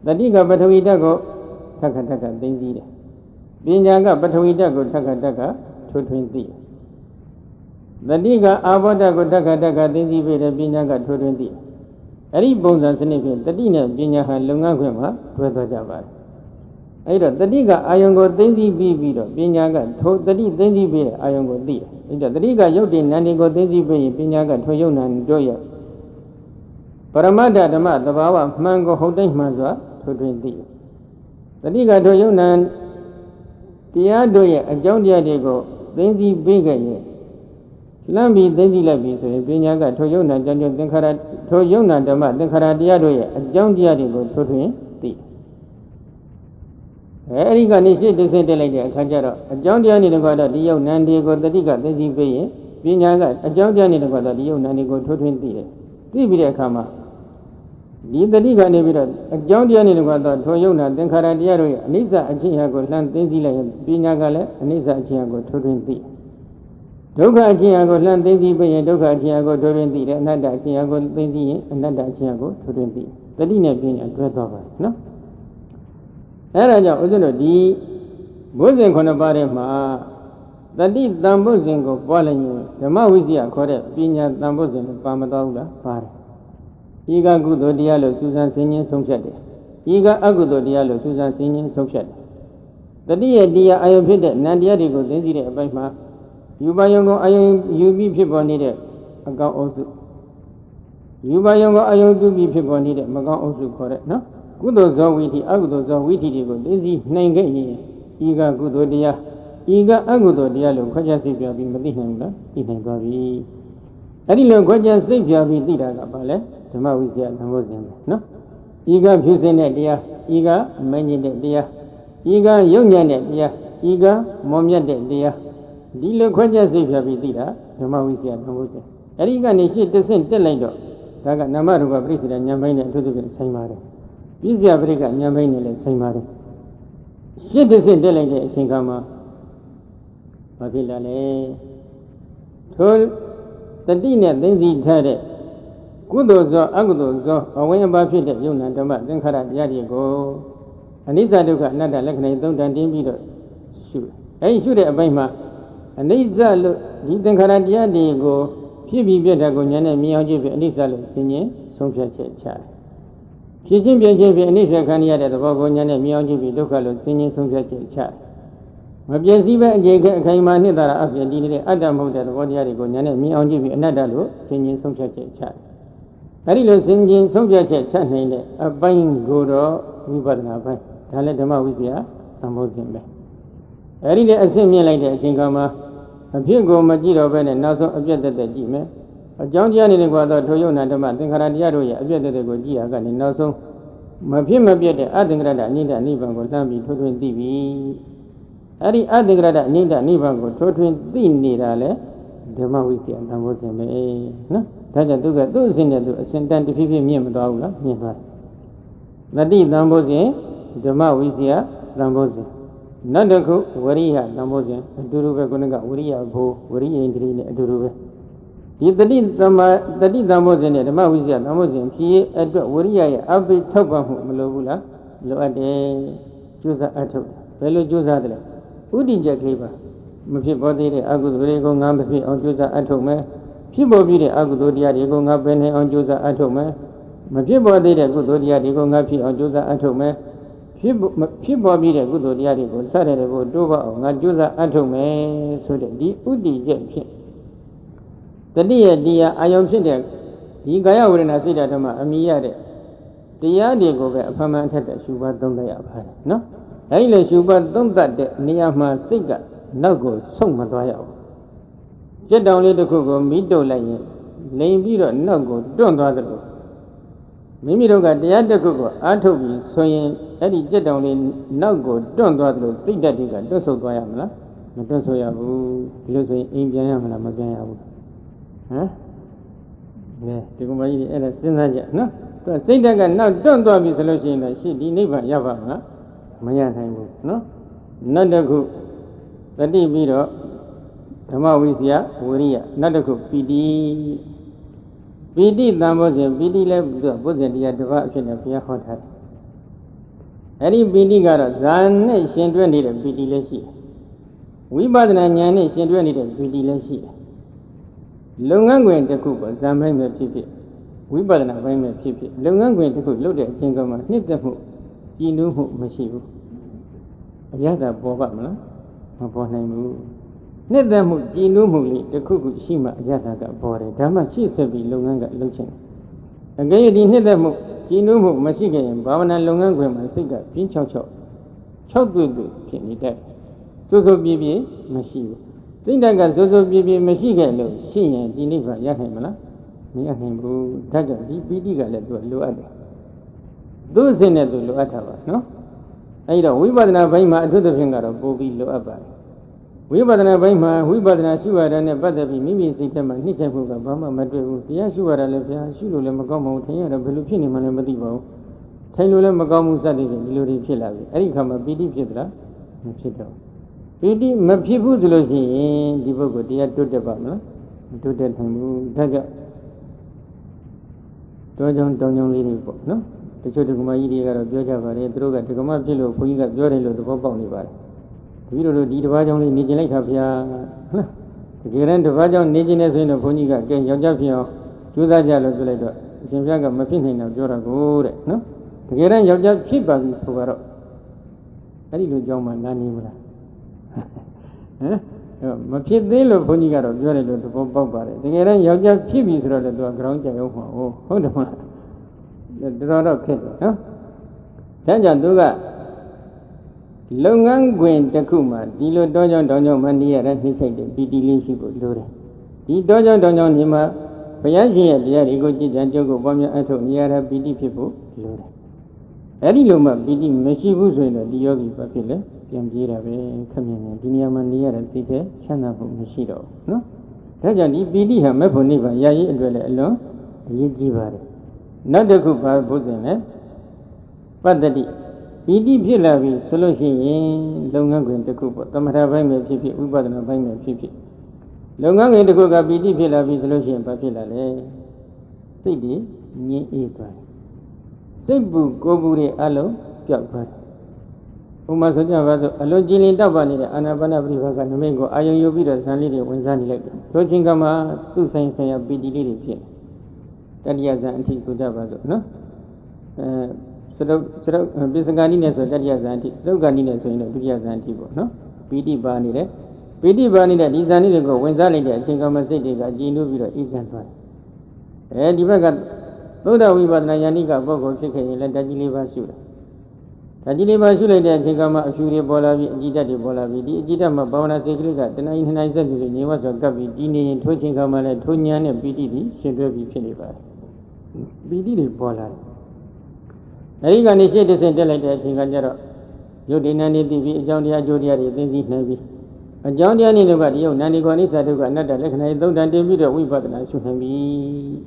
[SPEAKER 1] တတိကပထဝီဓာတ်ကိုထက်ခသိသိတယ်ပညာကပထဝီဓာတ်ကိုထက်ခထွထွင်သိတတိကအာဘောဓာတ်ကိုထက်ခသိသိပြီးတယ်ပညာကထွထွင်သိအဲ့ဒီပုံစံစနစ်ဖြင့်တတိနဲ့ပညာဟာလုပ်ငန်းခွင်မှာတွဲသွားကြပါတယ်အဲ့တော့တတိကအာယုံကိုသိသိပြီးတော့ပညာကထိုတတိသိသိပြီးတဲ့အာယုံကိုသိတယ်အဲ့တော့တတိကယုတ်တိနန္ဒီကိုသိသိပြီးရင်ပညာကထိုယုတ်နံတို့ရဲ့ပရမတ္ထဓမ္မသဘာဝမှန်ကိုဟုတ်တိုင်းမှန်စွာထွထွင်သိတယ်တတိကထိုယုတ်နံတရားတို့ရဲ့အကြောင်းတရားတွေကိုသိသိပြီးခဲ့ရင်လမ်းပြီးသိသိလိုက်ပြီဆိုရင်ပညာကထိုယုံနာကြောင့်သင်္ခါရထိုယုံနာဓမ္မသင်္ခါရတရားတို့ရဲ့အကြောင်းတရားတွေကိုထွထွင်သိအဲဒီကနေရှေ့တစ်ဆင့်တက်လိုက်တဲ့အခါကျတော့အကြောင်းတရားတွေကတော့ဒီယုံနာတွေကိုတတိကသိသိပြီးရင်ပညာကအကြောင်းတရားတွေကတော့ဒီယုံနာတွေကိုထွထွင်သိတယ်သိပြီးတဲ့အခါမှာဒီတတိကနေပြီးတော့အကြောင်းတရားတွေကတော့ထိုယုံနာသင်္ခါရတရားတို့ရဲ့အနိစ္စအချင်းဟာကိုလှမ်းသိသိလိုက်ရင်ပညာကလည်းအနိစ္စအချင်းဟာကိုထွထွင်သိဒုက္ခအချင်းအကိုလှမ်းသိသိပြီးရင်ဒုက္ခအချင်းအကိုထွထွင်သိတယ်အနတ္တအချင်းအကိုသိသိရင်အနတ္တအချင်းအကိုထွထွင်သိတတိနဲ့ပြင်းရတွဲသွားပါတယ်နော်အဲဒါကြောင့်ဦးဇင်းတို့ဒီဘုဇင်9ပါးထဲမှာတတိတံဘုဇင်ကိုပွားလိုက်ရင်ဓမ္မဝိဇ္ဇာခေါ်တဲ့ပညာတံဘုဇင်ကိုပါမတော်ဘူးလားပါတယ်ဤကကုသိုလ်တရားလို့စူးစမ်းဆင်းခြင်းဆုံးဖြတ်တယ်ဤကအကုသိုလ်တရားလို့စူးစမ်းဆင်းခြင်းဆုံးဖြတ်တယ်တတိယတရားအာယုဖြစ်တဲ့နံတရားတွေကိုသိသိတဲ့အပိုင်းမှာယူပါယုံကိုအာယုယူပြီးဖြစ်ပေါ်နေတဲ့ အကောင်းအုပ်စုယူပါယုံကအယုံပြုပြီးဖြစ်ပေါ်နေတဲ့မကောင်းအုပ်စုခေါ်တဲ့နော်ကုသိုလ်ဇောဝိသီအကုသိုလ်ဇောဝိသီတွေကိုသိသိနိုင်ခဲ့ရင်ဤကကုသိုလ်တရားဤကအကုသိုလ်တရားလို့ခွဲခြားစိတ်ပြပြီးမသိနိုင်ဘူးလားသိနိုင်သွားပြီအဲ့ဒီလိုခွဲခြားစိတ်ပြပြီးသိတာကဘာလဲဓမ္မဝိဇ္ဇာသံဃောစဉ်ပဲနော်ဤကဖြူစင်တဲ့တရားဤကမဉ္ဇဉ်တဲ့တရားဤကယုံညံ့တဲ့တရားဤကမောမြတ်တဲ့တရားဒီလိုခွဲခြားစိတ်ပြပြီးသိတာဓမ္မဝိဇ္ဇာသံဃောစဉ်အဲ့ဒီကနေရှင်းတစ်ဆင့်တက်လိုက်တော့ဒါကနာမရူပပရိစ္ဆေဒဉာဏ်ပိုင်းနဲ့အထူးသဖြင့်ဆိုင်ပါတယ်ပြည့်စရာပရိက္ခဉာဏ်ပိုင်းနဲ့လည်းဆိုင်ပါတယ်ရှင်းတစ်ဆင့်တက်လိုက်တဲ့အချိန်ခါမှာဘာဖြစ်လာလဲထိုတတိနဲ့သိသိထားတဲ့ကုသိုလ်ဇောအကုသိုလ်ဇောအဝိယဘာဖြစ်တဲ့ယုံနာဓမ္မသင်္ခါရတရားတွေကိုအနိစ္စဒုက္ခအနတ္တလက္ခဏာသုံးတန်တင်းပြီးတော့ရှုအဲဒီရှုတဲ့အပိုင်းမှာအနိစ္စလို့ဒီသင်္ခါရတရားတွေကိုဖြစ်ပြီးပြတ်တာကိုဉာဏ်နဲ့မြင်အောင်ကြည့်ပြီးအနိစ္စလို့သိရင်ဆုံးဖြတ်ချက်ချတယ်ဖြစ်ချင်းပြည့်ချင်းဖြစ်အနိစ္စခံရတဲ့သဘောကိုဉာဏ်နဲ့မြင်အောင်ကြည့်ပြီးဒုက္ခလို့သိရင်ဆုံးဖြတ်ချက်ချတယ်မပြည့်စည်ပဲအကျေကအခိုင်အမာနှစ်သာရအပြင်ဒီနေတဲ့အတ္တမဟုတ်တဲ့သဘောတရားတွေကိုဉာဏ်နဲ့မြင်အောင်ကြည့်ပြီးအနတ္တလို့သိရင်ဆုံးဖြတ်ချက်ချတယ်အဲဒီလိုသိရင်ဆုံးဖြတ်ချက်ချနိုင်တဲ့အပိုင်းကိုတော့ဝိပဿနာပိုင်းဒါလည်းဓမ္မဝိဇ္ဇာသံဃောစဉ်ပဲအဲဒီလည်းအဆင့်မြင့်လိုက်တဲ့အချိန်ခါမှာအဖြစ်ကိုမကြည့်တော့ဘဲနဲ့နောက်ဆုံးအပြတ်တက်တက်ကြည့်မယ်အကြောင်းတရားနေကွာတော့ထိုယုံနာဓမ္မသင်္ခါရတရားတို့ရဲ့အပြတ်တက်တက်ကိုကြည့်ရကနေနောက်ဆုံးမဖြစ်မပြတ်တဲ့အသင်္ခရတအနိဒနိဗ္ဗာန်ကိုလှမ်းပြီးထိုးထွင်းသိပြီအဲ့ဒီအသင်္ခရတအနိဒနိဗ္ဗာန်ကိုထိုးထွင်းသိနေတာလေဓမ္မဝိဇ္ဇာသံဃောစဉ်ပဲနော်ဒါကြောင့်သူကသူ့အစဉ်နဲ့သူအစဉ်တန်တဖြည်းဖြည်းမြင့်မသွားဘူးလားမြင့်သွားတယ်တတိသံဃောစဉ်ဓမ္မဝိဇ္ဇာသံဃောစဉ်နောက်တစ်ခုဝရိယသံဃောစဉ်အတူတူပဲခုနကဝရိယဘိုးဝရိယဣန္ဒြေနဲ့အတူတူပဲဒီတတိသံဃောစဉ်နဲ့ဓမ္မဝိဇ္ဇာသံဃောစဉ်ဖြစ်ရဲ့အတွက်ဝရိယရဲ့အပိထောက်ပံ့မှုမလိုဘူးလားလိုအပ်တယ်ကျိုးစားအထုတ်ဘယ်လိုကျိုးစားတယ်လဲဥဒိကြခေပါမဖြစ်ပေါ်သေးတဲ့အကုသိုလ်တွေကိုငါမဖြစ်အောင်ကျိုးစားအထုတ်မယ်ဖြစ်ပေါ်ပြီးတဲ့အကုသိုလ်တရားတွေကိုငါပယ်နိုင်အောင်ကျိုးစားအထုတ်မယ်မဖြစ်ပေါ်သေးတဲ့ကုသိုလ်တရားတွေကိုငါဖြစ်အောင်ကျိုးစားအထုတ်မယ်ဖြစ်ပေါ်ပြီးတဲ့ကုသိုလ်တရားတွေကိုစတဲ့ကိုတိုးပါအောင်ငါကြိုးစားအထုတ်မယ်ဆိုတဲ့ဒီဥတည်ချက်ဖြင့်တတိယတရားအာယုံဖြစ်တဲ့ဒီကာယဝေဒနာစိတ်ဓာတ်ဓမ္မအမိရတဲ့တရားတွေကိုပဲအဖမှန်ထက်တဲ့ရှုပါသုံးသပ်ရပါတယ်နော်အဲဒီလိုရှုပါသုံးသပ်တဲ့နေရာမှာစိတ်ကနောက်ကိုဆုံးမသွားရဘူးကြက်တောင်လေးတစ်ခုကိုမိတုတ်လိုက်ရင်လိန်ပြီးတော့နောက်ကိုတွန့်သွားသလိုမိမိတို့ကတရားတစ်ခုကိုအားထုတ်ပြီးဆိုရင်အဲ့ဒီကြက်တောင်လေးနောက်ကိုတွန့်သွားသလိုစိတ်ဓာတ်တွေကတွန့်ဆုတ်သွားရမလားမတွန့်ဆုတ်ရဘူးဒီလိုဆိုရင်အိမ်ပြန်ရမလားမပြန်ရဘူးဟမ်ဒီကောင်မကြီးအဲ့ဒါစဉ်းစားကြနော်စိတ်ဓာတ်ကနောက်တွန့်သွားပြီဆိုလို့ရှိရင်တော့ရှိဒီနိဗ္ဗာန်ရပါမလားမရနိုင်ဘူးနော်နောက်တစ်ခုတတိပြီးတော့ဓမ္မဝိဇ္ဇာဝိရိယနောက်တစ်ခုပီတိသံဃောစဉ်ပီတိလည်းဘုဇဉ်တရားတစ်ပါးအဖြစ်နဲ့ဘုရားဟောထားတယ်အဲ့ဒီပီတိကတော့ဇာနဲ့ရှင်တွဲနေတဲ့ပီတိလည်းရှိတယ်ဝိပဿနာဉာဏ်နဲ့ရှင်တွဲနေတဲ့ပီတိလည်းရှိတယ်လုပ်ငန်းခွင်တစ်ခုကိုဇာမိုင်းပဲဖြစ်ဖြစ်ဝိပဿနာပိုင်းပဲဖြစ်ဖြစ်လုပ်ငန်းခွင်တစ်ခုလုပ်တဲ့အချိန်ကမှနှစ်သက်မှုကြည်နူးမှုမရှိဘူးအရသာပေါ်ပါမလားမပေါ်နိုင်ဘူးနှစ်သက်မှုကြည်နူးမှုလေးတစ်ခုခုရှိမှအရသာကပေါ်တယ်ဒါမှရှိဆက်ပြီးလုပ်ငန်းကလုပ်ချင်အကယ်၍ဒီနှစ်သက်မှုကြည်နူးမှုမရှိခဲ့ရင်ဘာဝနာလုပ်ငန်းခွင်မှာစိတ်ကပြင်းချောက်တွေ့ဖြစ်နေတဲ့စိုးစိုးပြေးပြေးမရှိဘူးစိတ်ဓာတ်ကစိုးစိုးပြေးပြေးမရှိခဲ့လို့ရှိရင်ဒီနိဗ္ဗာန်ရနိုင်မလားမရနိုင်ဘူးဒါကြောင့်ဒီပီတိကလည်းသူလိုအပ်တယ်သူ့အစဉ်နဲ့သူလိုအပ်တာပါနော်အဲဒီတော့ဝိပဿနာဘိုင်းမှာအထူးသဖြင့်ကတော့ပို့ပြီးလိုအပ်ပါတယ်ဝိပဿနာဘိုင်းမှာဝိပဿနာရှုရတာနဲ့ပတ်သက်ပြီးမိမိစိတ်ထဲမှာနှိမ့်ချမှုကဘာမှမတွေ့ဘူးတရားရှုရတာလည်းဘုရားရှုလို့လည်းမကောင်းပါဘူးထင်ရတော့ဘယ်လိုဖြစ်နေမှလည်းမသိပါဘူးထိုင်လို့လည်းမကောင်းဘူးစသည်ဖြင့်ဒီလိုတွေဖြစ်လာပြီအဲ့ဒီခါမှာပီတိဖြစ်သလားမဖြစ်တော့ပီတိမဖြစ်ဘူးဆိုလို့ရှိရင်ဒီပုဂ္ဂိုလ်တရားတိုးတက်ပါမလားမတိုးတက်နိုင်ဘူးဒါကြောင့်တောင်းကြောင်းလေးတွေပေါ့နော်တချို့ဒကမကြီးတွေကတော့ပြောကြပါတယ်သူတို့ကဒကမဖြစ်လို့ဘုန်းကြီးကပြောတယ်လို့သဘောပေါက်နေပါတယ်တပည့်တော်တို့ဒီတစ်ပါးကြောင့်လေးနေကျင်လိုက်တာဗျာဟုတ်တကယ်တမ်းတစ်ပါးကြောင့်နေကျင်နေဆိုရင်တော့ဘုန်းကြီးကကဲယောက်ျားဖြစ်အောင်ကြိုးစားကြလို့ပြောလိုက်တော့အရှင်ဘုရားကမဖြစ်နိုင်တော့ပြောတာကိုတဲ့နော်တကယ်တမ်းယောက်ျားဖြစ်ပါပြီဆိုတော့အဲ့ဒီလိုကြောင်းမှနားနေမလားဟမ် မဖြစ်သေးလို့ဘုန်းကြီးကတော့ပြောတယ်လို့သဘောပေါက်ပါတယ်တကယ်တမ်းယောက်ျားဖြစ်ပြီဆိုတော့လည်းသူကကြောင်းကြရုံမှာဟုတ်တယ်မလားတော်တော်ခက်တယ်နော်ဒါကြောင့်သူကလုပ်ငန်းခွင်တစ်ခုမှာဒီလိုတောကြောင်တောင်ကြောင်မှနေရတဲ့နှိမ့်ဆိုင်တဲ့ပီတိလေးရှိဖို့လိုတယ်ဒီတောကြောင်တောင်ကြောင်ဒီမှာဘုရားရှင်ရဲ့တရားတွေကိုကြည်ကြံကြုတ်ကိုပွားများအထောက်နေရတဲ့ပီတိဖြစ်ဖို့လိုတယ်အဲ့ဒီလိုမှပီတိမရှိဘူးဆိုရင်တော့ဒီယောဂီဘာဖြစ်လဲပြန်ပြေးတာပဲခက်မြင်နေဒီနေရာမှာနေရတဲ့စိတ်ထဲချမ်းသာဖို့မရှိတော့ဘူးနော်ဒါကြောင့်ဒီပီတိဟာမဲ့ဖို့နိဗ္ဗာန်ရရေးအတွက်လည်းအလွန်အရေးကြီးပါတယ်နောက်တစ်ခုဘာဘုဇင်လဲပတ္တိပီတိဖြစ်လာပြီဆိုလို့ရှိရင်လုပ်ငန်းခွင်တစ်ခုပေါ့သမထဘိုင်းပဲဖြစ်ဖြစ်ဥပဒနာဘိုင်းပဲဖြစ်ဖြစ်လုပ်ငန်းခွင်တစ်ခုကပီတိဖြစ်လာပြီဆိုလို့ရှိရင်ဘာဖြစ်လာလဲစိတ်တွေငြိမ်အေးသွားစိတ်ပူကိုယ်ပူတွေအလုံးပျောက်သွားတယ်ဥပမာဆိုကြပါစို့အလွန်ကြည်လင်တောက်ပနေတဲ့အာနာပါနပရိဘောဂနမိတ်ကိုအာယုံယူပြီးတော့ဇန်လေးတွေဝင်စားနေလိုက်တယ်ထိုချိန်ကမှသူ့ဆိုင်ဆိုင်ရာပီတိလေးတွေဖြစ်တတိယဇန်အထိဆိုကြပါစို့နော်စတုပိစကဏိနဲ့ဆိုတတိယဇန်အထိစတုကဏိနဲ့ဆိုရင်တော့ဒုတိယဇန်အထိပေါ့နော်ပီတိပါနေတယ်ပီတိပါနေတဲ့ဒီဇန်လေးတွေကိုဝင်စားလိုက်တဲ့အချိန်ကမှစိတ်တွေကကြည်နူးပြီးတော့အေးချမ်းသွားတယ်ဒီဘက်ကသုဒ္ဓဝိပဿနာဉာဏိကပုဂ္ဂိုလ်ဖြစ်ခဲ့ရင်လည်းဓာတ်ကြီးလေးပါရှုတယ်ဓာတ်ကြီးလေးပါရှုလိုက်တဲ့အချိန်ကမှအဖြူတွေပေါ်လာပြီးအကြည်ဓာတ်တွေပေါ်လာပြီးဒီအကြည်ဓာတ်မှာဘာဝနာစိတ်ကလေးကတဏှာကြီးနှစ်နိုင်ဆက်ပြီးနေဝတ်ဆိုကပ်ပြီးဒီနေရင်ထိုးချိန်ကမှလည်းထိုးဉာဏ်နဲ့ပီတိပြီးရှင်တွဲပြီးဖြစ်နေပါတယ်ပီတိတွေပေါ်လာတယ်အဲဒီကနေရှေ့တစ်ဆင့်တက်လိုက်တဲ့အချိန်ကကျတော့ယုတ်ဒီနန္ဒီသိပြီးအကြောင်းတရားအကျိုးတရားတွေသိသိနိုင်ပြီးအကြောင်းတရားနည်းတွေကဒီယုတ်နန္ဒီကောနိစ္စဒုက္ခအနတ္တလက္ခဏာသုံးတန်တင်ပြီးတော့ဝိပဿနာရှုနိုင်ပြီး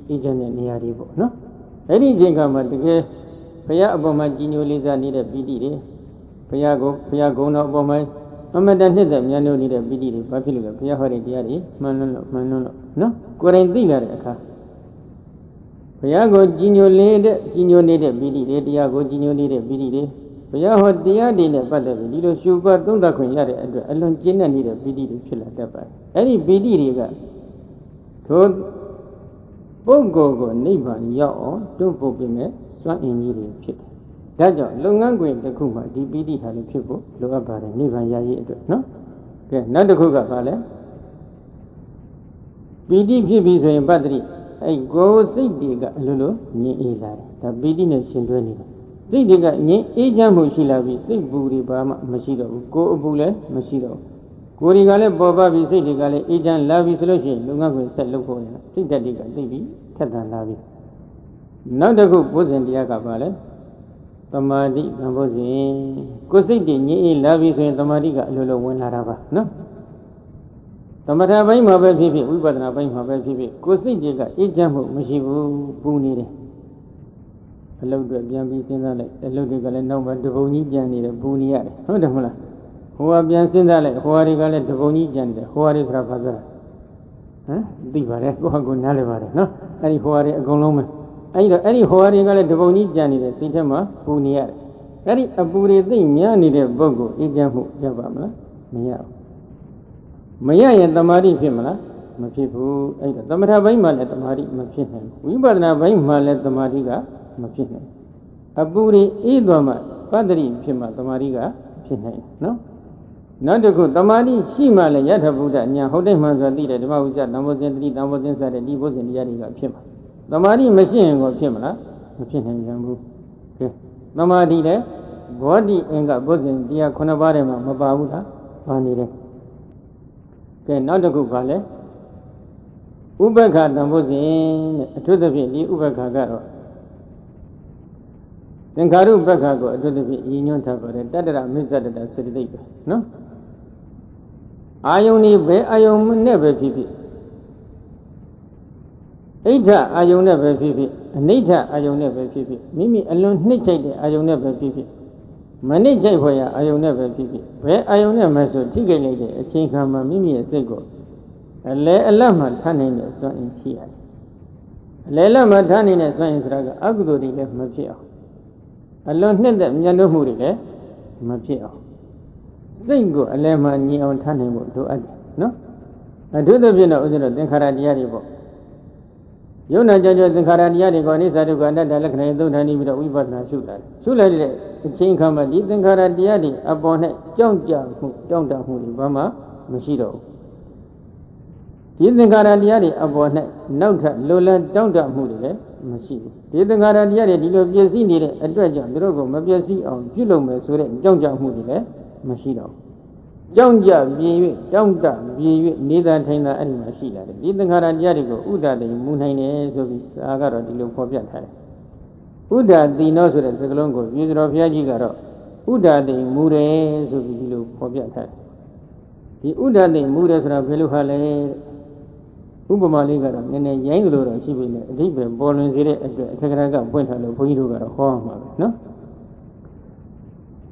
[SPEAKER 1] အေးချမ်းတဲ့နေရာတွေပေါ့နော်အဲ့ဒီအချိန်ကမှတကယ်ဘုရားအပေါ်မှာကြီးညိုလေးစားနေတဲ့ပီတိတွေဘုရားဂုဏ်တော်အပေါ်မှာအမတန်နှစ်သက်မြတ်လို့နေတဲ့ပီတိတွေဘာဖြစ်လို့လဲဘုရားဟောတဲ့တရားတွေမှန်လို့နော်ကိုယ်တိုင်သိလာတဲ့အခါဘုရားကိုကြီးညိုနေတဲ့ပီတိတွေတရားကိုကြီးညိုနေတဲ့ပီတိတွေဘုရားဟောတရားတွေနဲ့ပတ်သက်ပြီးဒီလိုရှုပွားသုံးသပ်ခွင့်ရတဲ့အတွက်အလွန်ကျဉ်းနေတဲ့ပီတိတွေဖြစ်လာတတ်ပါတယ်အဲ့ဒီပီတိတွေကထိုပုဂ္ဂိုလ်ကိုနိဗ္ဗာန်ရောက်အောင်တွန်းပို့ပေးမယ်စွမ်းအင်ကြီးတွေဖြစ်တယ်ဒါကြောင့်လုပ်ငန်းခွင်တစ်ခုမှာဒီပီတိဟာလည်းဖြစ်ဖို့လိုအပ်ပါတယ်နိဗ္ဗာန်ရရေးအတွက်နော်ကဲနောက်တစ်ခုကဘာလဲပီတိဖြစ်ပြီဆိုရင်ပတ္တိအဲ့ကိုယ်စိတ်တွေကအလိုလိုငြိမ်အေးလာတယ်ဒါပီတိနဲ့ရှင်တွဲနေတယ်စိတ်တွေကငြိမ်အေးချမ်းမှုရှိလာပြီစိတ်ပူတွေဘာမှမရှိတော့ဘူးကိုယ်အပူလည်းမရှိတော့ဘူးကိုယ်တွေကလည်းပေါ်ပါပြီစိတ်တွေကလည်းအေးချမ်းလာပြီဆိုလို့ရှိရင်လုပ်ငန်းခွင်ဆက်လုပ်ဖို့ရတာစိတ်ဓာတ်တွေကသိပြီထက်သန်လာပြီနောက်တစ်ခုဘုဇင်တရားကဘာလဲသမာဓိသံဘုဇင်ကိုယ်စိတ်တွေငြိမ်အေးလာပြီဆိုရင်သမာဓိကအလိုလိုဝင်လာတာပါနော်သမထဘိုင်းမှာပဲဖြစ်ဖြစ်ဝိပဿနာဘိုင်းမှာပဲဖြစ်ဖြစ်ကိုယ်စိတ်တွေကအေးချမ်းမှုမရှိဘူးပူနေတယ်အလုပ်တွေပြန်ပြီးစဉ်းစားလိုက်အလုပ်တွေကလည်းနောက်မှတပုံကြီးကြံနေတယ်ပူနေရတယ်ဟုတ်တယ်မလားဟိုကပြန်စဉ်းစားလိုက်ဟိုဟာတွေကလည်းတပုံကြီးကြံနေတယ်ဟိုဟာတွေဆိုတာဘာပြောလဲသိပါတယ်ကိုယ့်ဟာကိုယ်နားလည်ပါတယ်နော်အဲ့ဒီဟိုဟာတွေအကုန်လုံးပဲအဲ့ဒီဟိုဟာတွေကလည်းတပုံကြီးကြံနေတယ်စိတ်ထဲမှာပူနေရတယ်အဲ့ဒီအပူတွေသိများနေတဲ့ပုဂ္ဂိုလ်အေးချမ်းမှုရပါမလားမရဘူးမရရင်တမာတိဖြစ်မလားမဖြစ်ဘူးအဲ့ဒါသမထဘိုင်းမှာလည်းတမာတိမဖြစ်နိုင်ဘူးဝိပဿနာဘိုင်းမှာလည်းတမာတိကမဖြစ်နိုင်အပူတွေအေးသွားမှပတ္တိဖြစ်မှတမာတိကဖြစ်နိုင်နော်နောက်တစ်ခုတမာတိရှိမှလည်းယထာဘုဒ္ဓညာဟုတ်တယ်မှဆိုသိတယ်ဓမ္မဝိဇ္ဇတံဘောဇင်တိတံဘောဇင်စတဲ့ဒီဘုဇင်တရားတွေကဖြစ်မှာတမာတိမရှိရင်ကိုဖြစ်မလားမဖြစ်နိုင်ကြဘူးကဲတမာတိလည်းဘောဓိအင်္ဂဘုဇင်တရား9ပါးထဲမှာမပါဘူးလားပါနေတယ်ကဲနောက်တစ်ခုကလည်းဥပ္ပခတံဘုဇင်တဲ့အထူးသဖြင့်ဒီဥပ္ပခကတော့သင်္ခါရုပ္ပခကိုအထူးသဖြင့်ရည်ညွှန်းထားပါတယ်တတ္တရမိစ္ဆတတစေတသိက်ပဲနော်အာယုန်ဒီဘယ်အာယုန်နဲ့ပဲဖြစ်ဖြစ်အိဋ္ဌအာယုန်နဲ့ပဲဖြစ်ဖြစ်အနိဋ္ဌအာယုန်နဲ့ပဲဖြစ်ဖြစ်မိမိအလွန်နှိမ့်ချိုက်တဲ့အာယုန်နဲ့ပဲဖြစ်ဖြစ်မနှိမ့်ချိုက်ဖွယ်ရာအာယုန်နဲ့ပဲဖြစ်ဖြစ်ဘယ်အာယုန်နဲ့မှဆိုထိခိုက်လိုက်တဲ့အချိန်ခါမှာမိမိရဲ့စိတ်ကိုအလဲအလတ်မှထားနိုင်တဲ့စွမ်းအင်ရှိရတယ်အလဲအလတ်မှထားနိုင်တဲ့စွမ်းအင်ဆိုတာကအကုသိုလ်တွေလည်းမဖြစ်အောင်အလွန်နှစ်သက်မြတ်လို့မှုတွေလည်းမဖြစ်အောင်စိတ်ကိုအလဲမှညင်အောင်ထားနိုင်ဖို့လိုအပ်တယ်နော်အထူးသဖြင့်တော့ဦးဇင်းတို့သင်္ခါရတရားတွေပေါ့ယုံနာကြကြသင်္ခါရတရားတွေကိုအနိစ္စဒုက္ခအနတ္တလက္ခဏာသုံးဌာန်ပြီးတော့ဝိပဿနာရှုလာတယ်ရှုလိုက်တဲ့အချိန်ခါမှာဒီသင်္ခါရတရားတွေအပေါ်၌ကြောက်ကြမှုတွေဘာမှမရှိတော့ဘူး ဒီသင်္ခါရတရားတွေအပေါ်၌နောက်ထပ်လိုလတောင့်တမှုတွေလည်းမရှိဘူးဒီသင်္ခါရတရားတွေဒီလိုပြည့်စည်နေတဲ့အတွက်ကြောင့်သူတို့ကမပြည့်စည်အောင်ပြုလုပ်မယ်ဆိုတဲ့ကြောင့်ကြမှုတွေလည်းမရှိတော့ကြောင့်ကြပြင်း၍တောင့်တပြင်း၍နေတာထိုင်တာအဲ့ဒီမှာရှိလာတယ်ဒီသင်္ခါရတရားတွေကိုဥဒ္ဒတိမူနိုင်တယ်ဆိုပြီးဒါကတော့ဒီလိုဖော်ပြထားတယ်ဥဒ္ဒတိနောဆိုတဲ့စကားလုံးကိုပြည်တော်ဘုရားကြီးကတော့ဥဒ္ဒတိမူတယ်ဆိုပြီးဒီလိုဖော်ပြထားတယ်ဒီဥဒ္ဒတိမူတယ်ဆိုတာဘယ်လိုဟာလဲဥပမာလေးကတော့နည်းနည်းရိုင်းလို့တော့ရှိပြီလေအဓိပ္ပာယ်ပေါ်လွင်စေတဲ့အတွက်အခက်အခဲကပွင့်ထားလို့ဘုန်းကြီးတို့ကတော့ဟောမှာပဲနော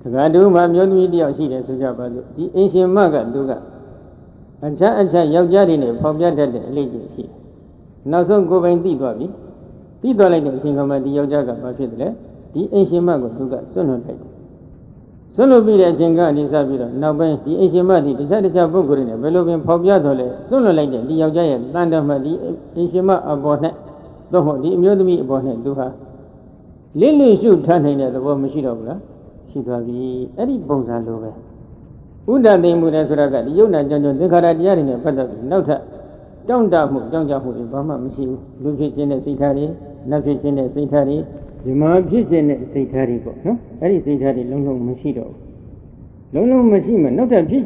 [SPEAKER 1] ်တက္ကတူမှာမျိုးသမီးတယောက်ရှိတယ်ဆိုကြပါစို့ဒီအင်ရှင်မကသူကအချမ်းအချမ်းယောက်ျားတွေနဲ့ဖော်ပြတတ်တဲ့အလေးကြီးရှိနောက်ဆုံးကိုယ်ပိုင်သိသွားပြီသိသွားလိုက်တဲ့အချိန်ကမှဒီယောက်ျားကဘာဖြစ်တယ်လဲဒီအင်ရှင်မကိုသူကစွန့်လွတ်လိုက်တယ်စွန့်လွတ်ပြီးတဲ့အချိန်ကနေစပြီးတော့နောက်ပိုင်းဒီအင်ရှင်မဒီတခြားပုဂ္ဂိုလ်တွေနဲ့ဘယ်လိုပင်ဖော်ပြတော့လဲစွန့်လွတ်လိုက်တဲ့ဒီယောက်ျားရဲ့တန်တမဒီအင်ရှင်မအပေါ်နဲ့သို့မဟုတ်ဒီအမျိုးသမီးအပေါ်နဲ့သူဟာလစ်လစ်ရှုထားနိုင်တဲ့သဘောမရှိတော့ဘူးလားရှိသွားပြီအဲ့ဒီပုံစံလိုပဲဥဒ္ဒတိမှုတယ်ဆိုတာကဒီယုံနာကြောင့်သင်္ခါရတရားတွေနဲ့ပတ်သက်ပြီးနောက်ထပ်တောင့်တမှုကြောင့်ကြမှုတွေဘာမှမရှိဘူးလူဖြစ်ခြင်းနဲ့စိတ်ထားတွေနတ်ဖြစ်ခြင်းနဲ့စိတ်ထားတွေဒီမှာဖြစ်ခြင်းနဲ့စိတ်ထားတွေပေါ့နော်အဲ့ဒီစိတ်ထားတွေလုံးလုံးမရှိတော့ဘူးလုံးလုံးမရှိမှနောက်ထပ်ဖြစ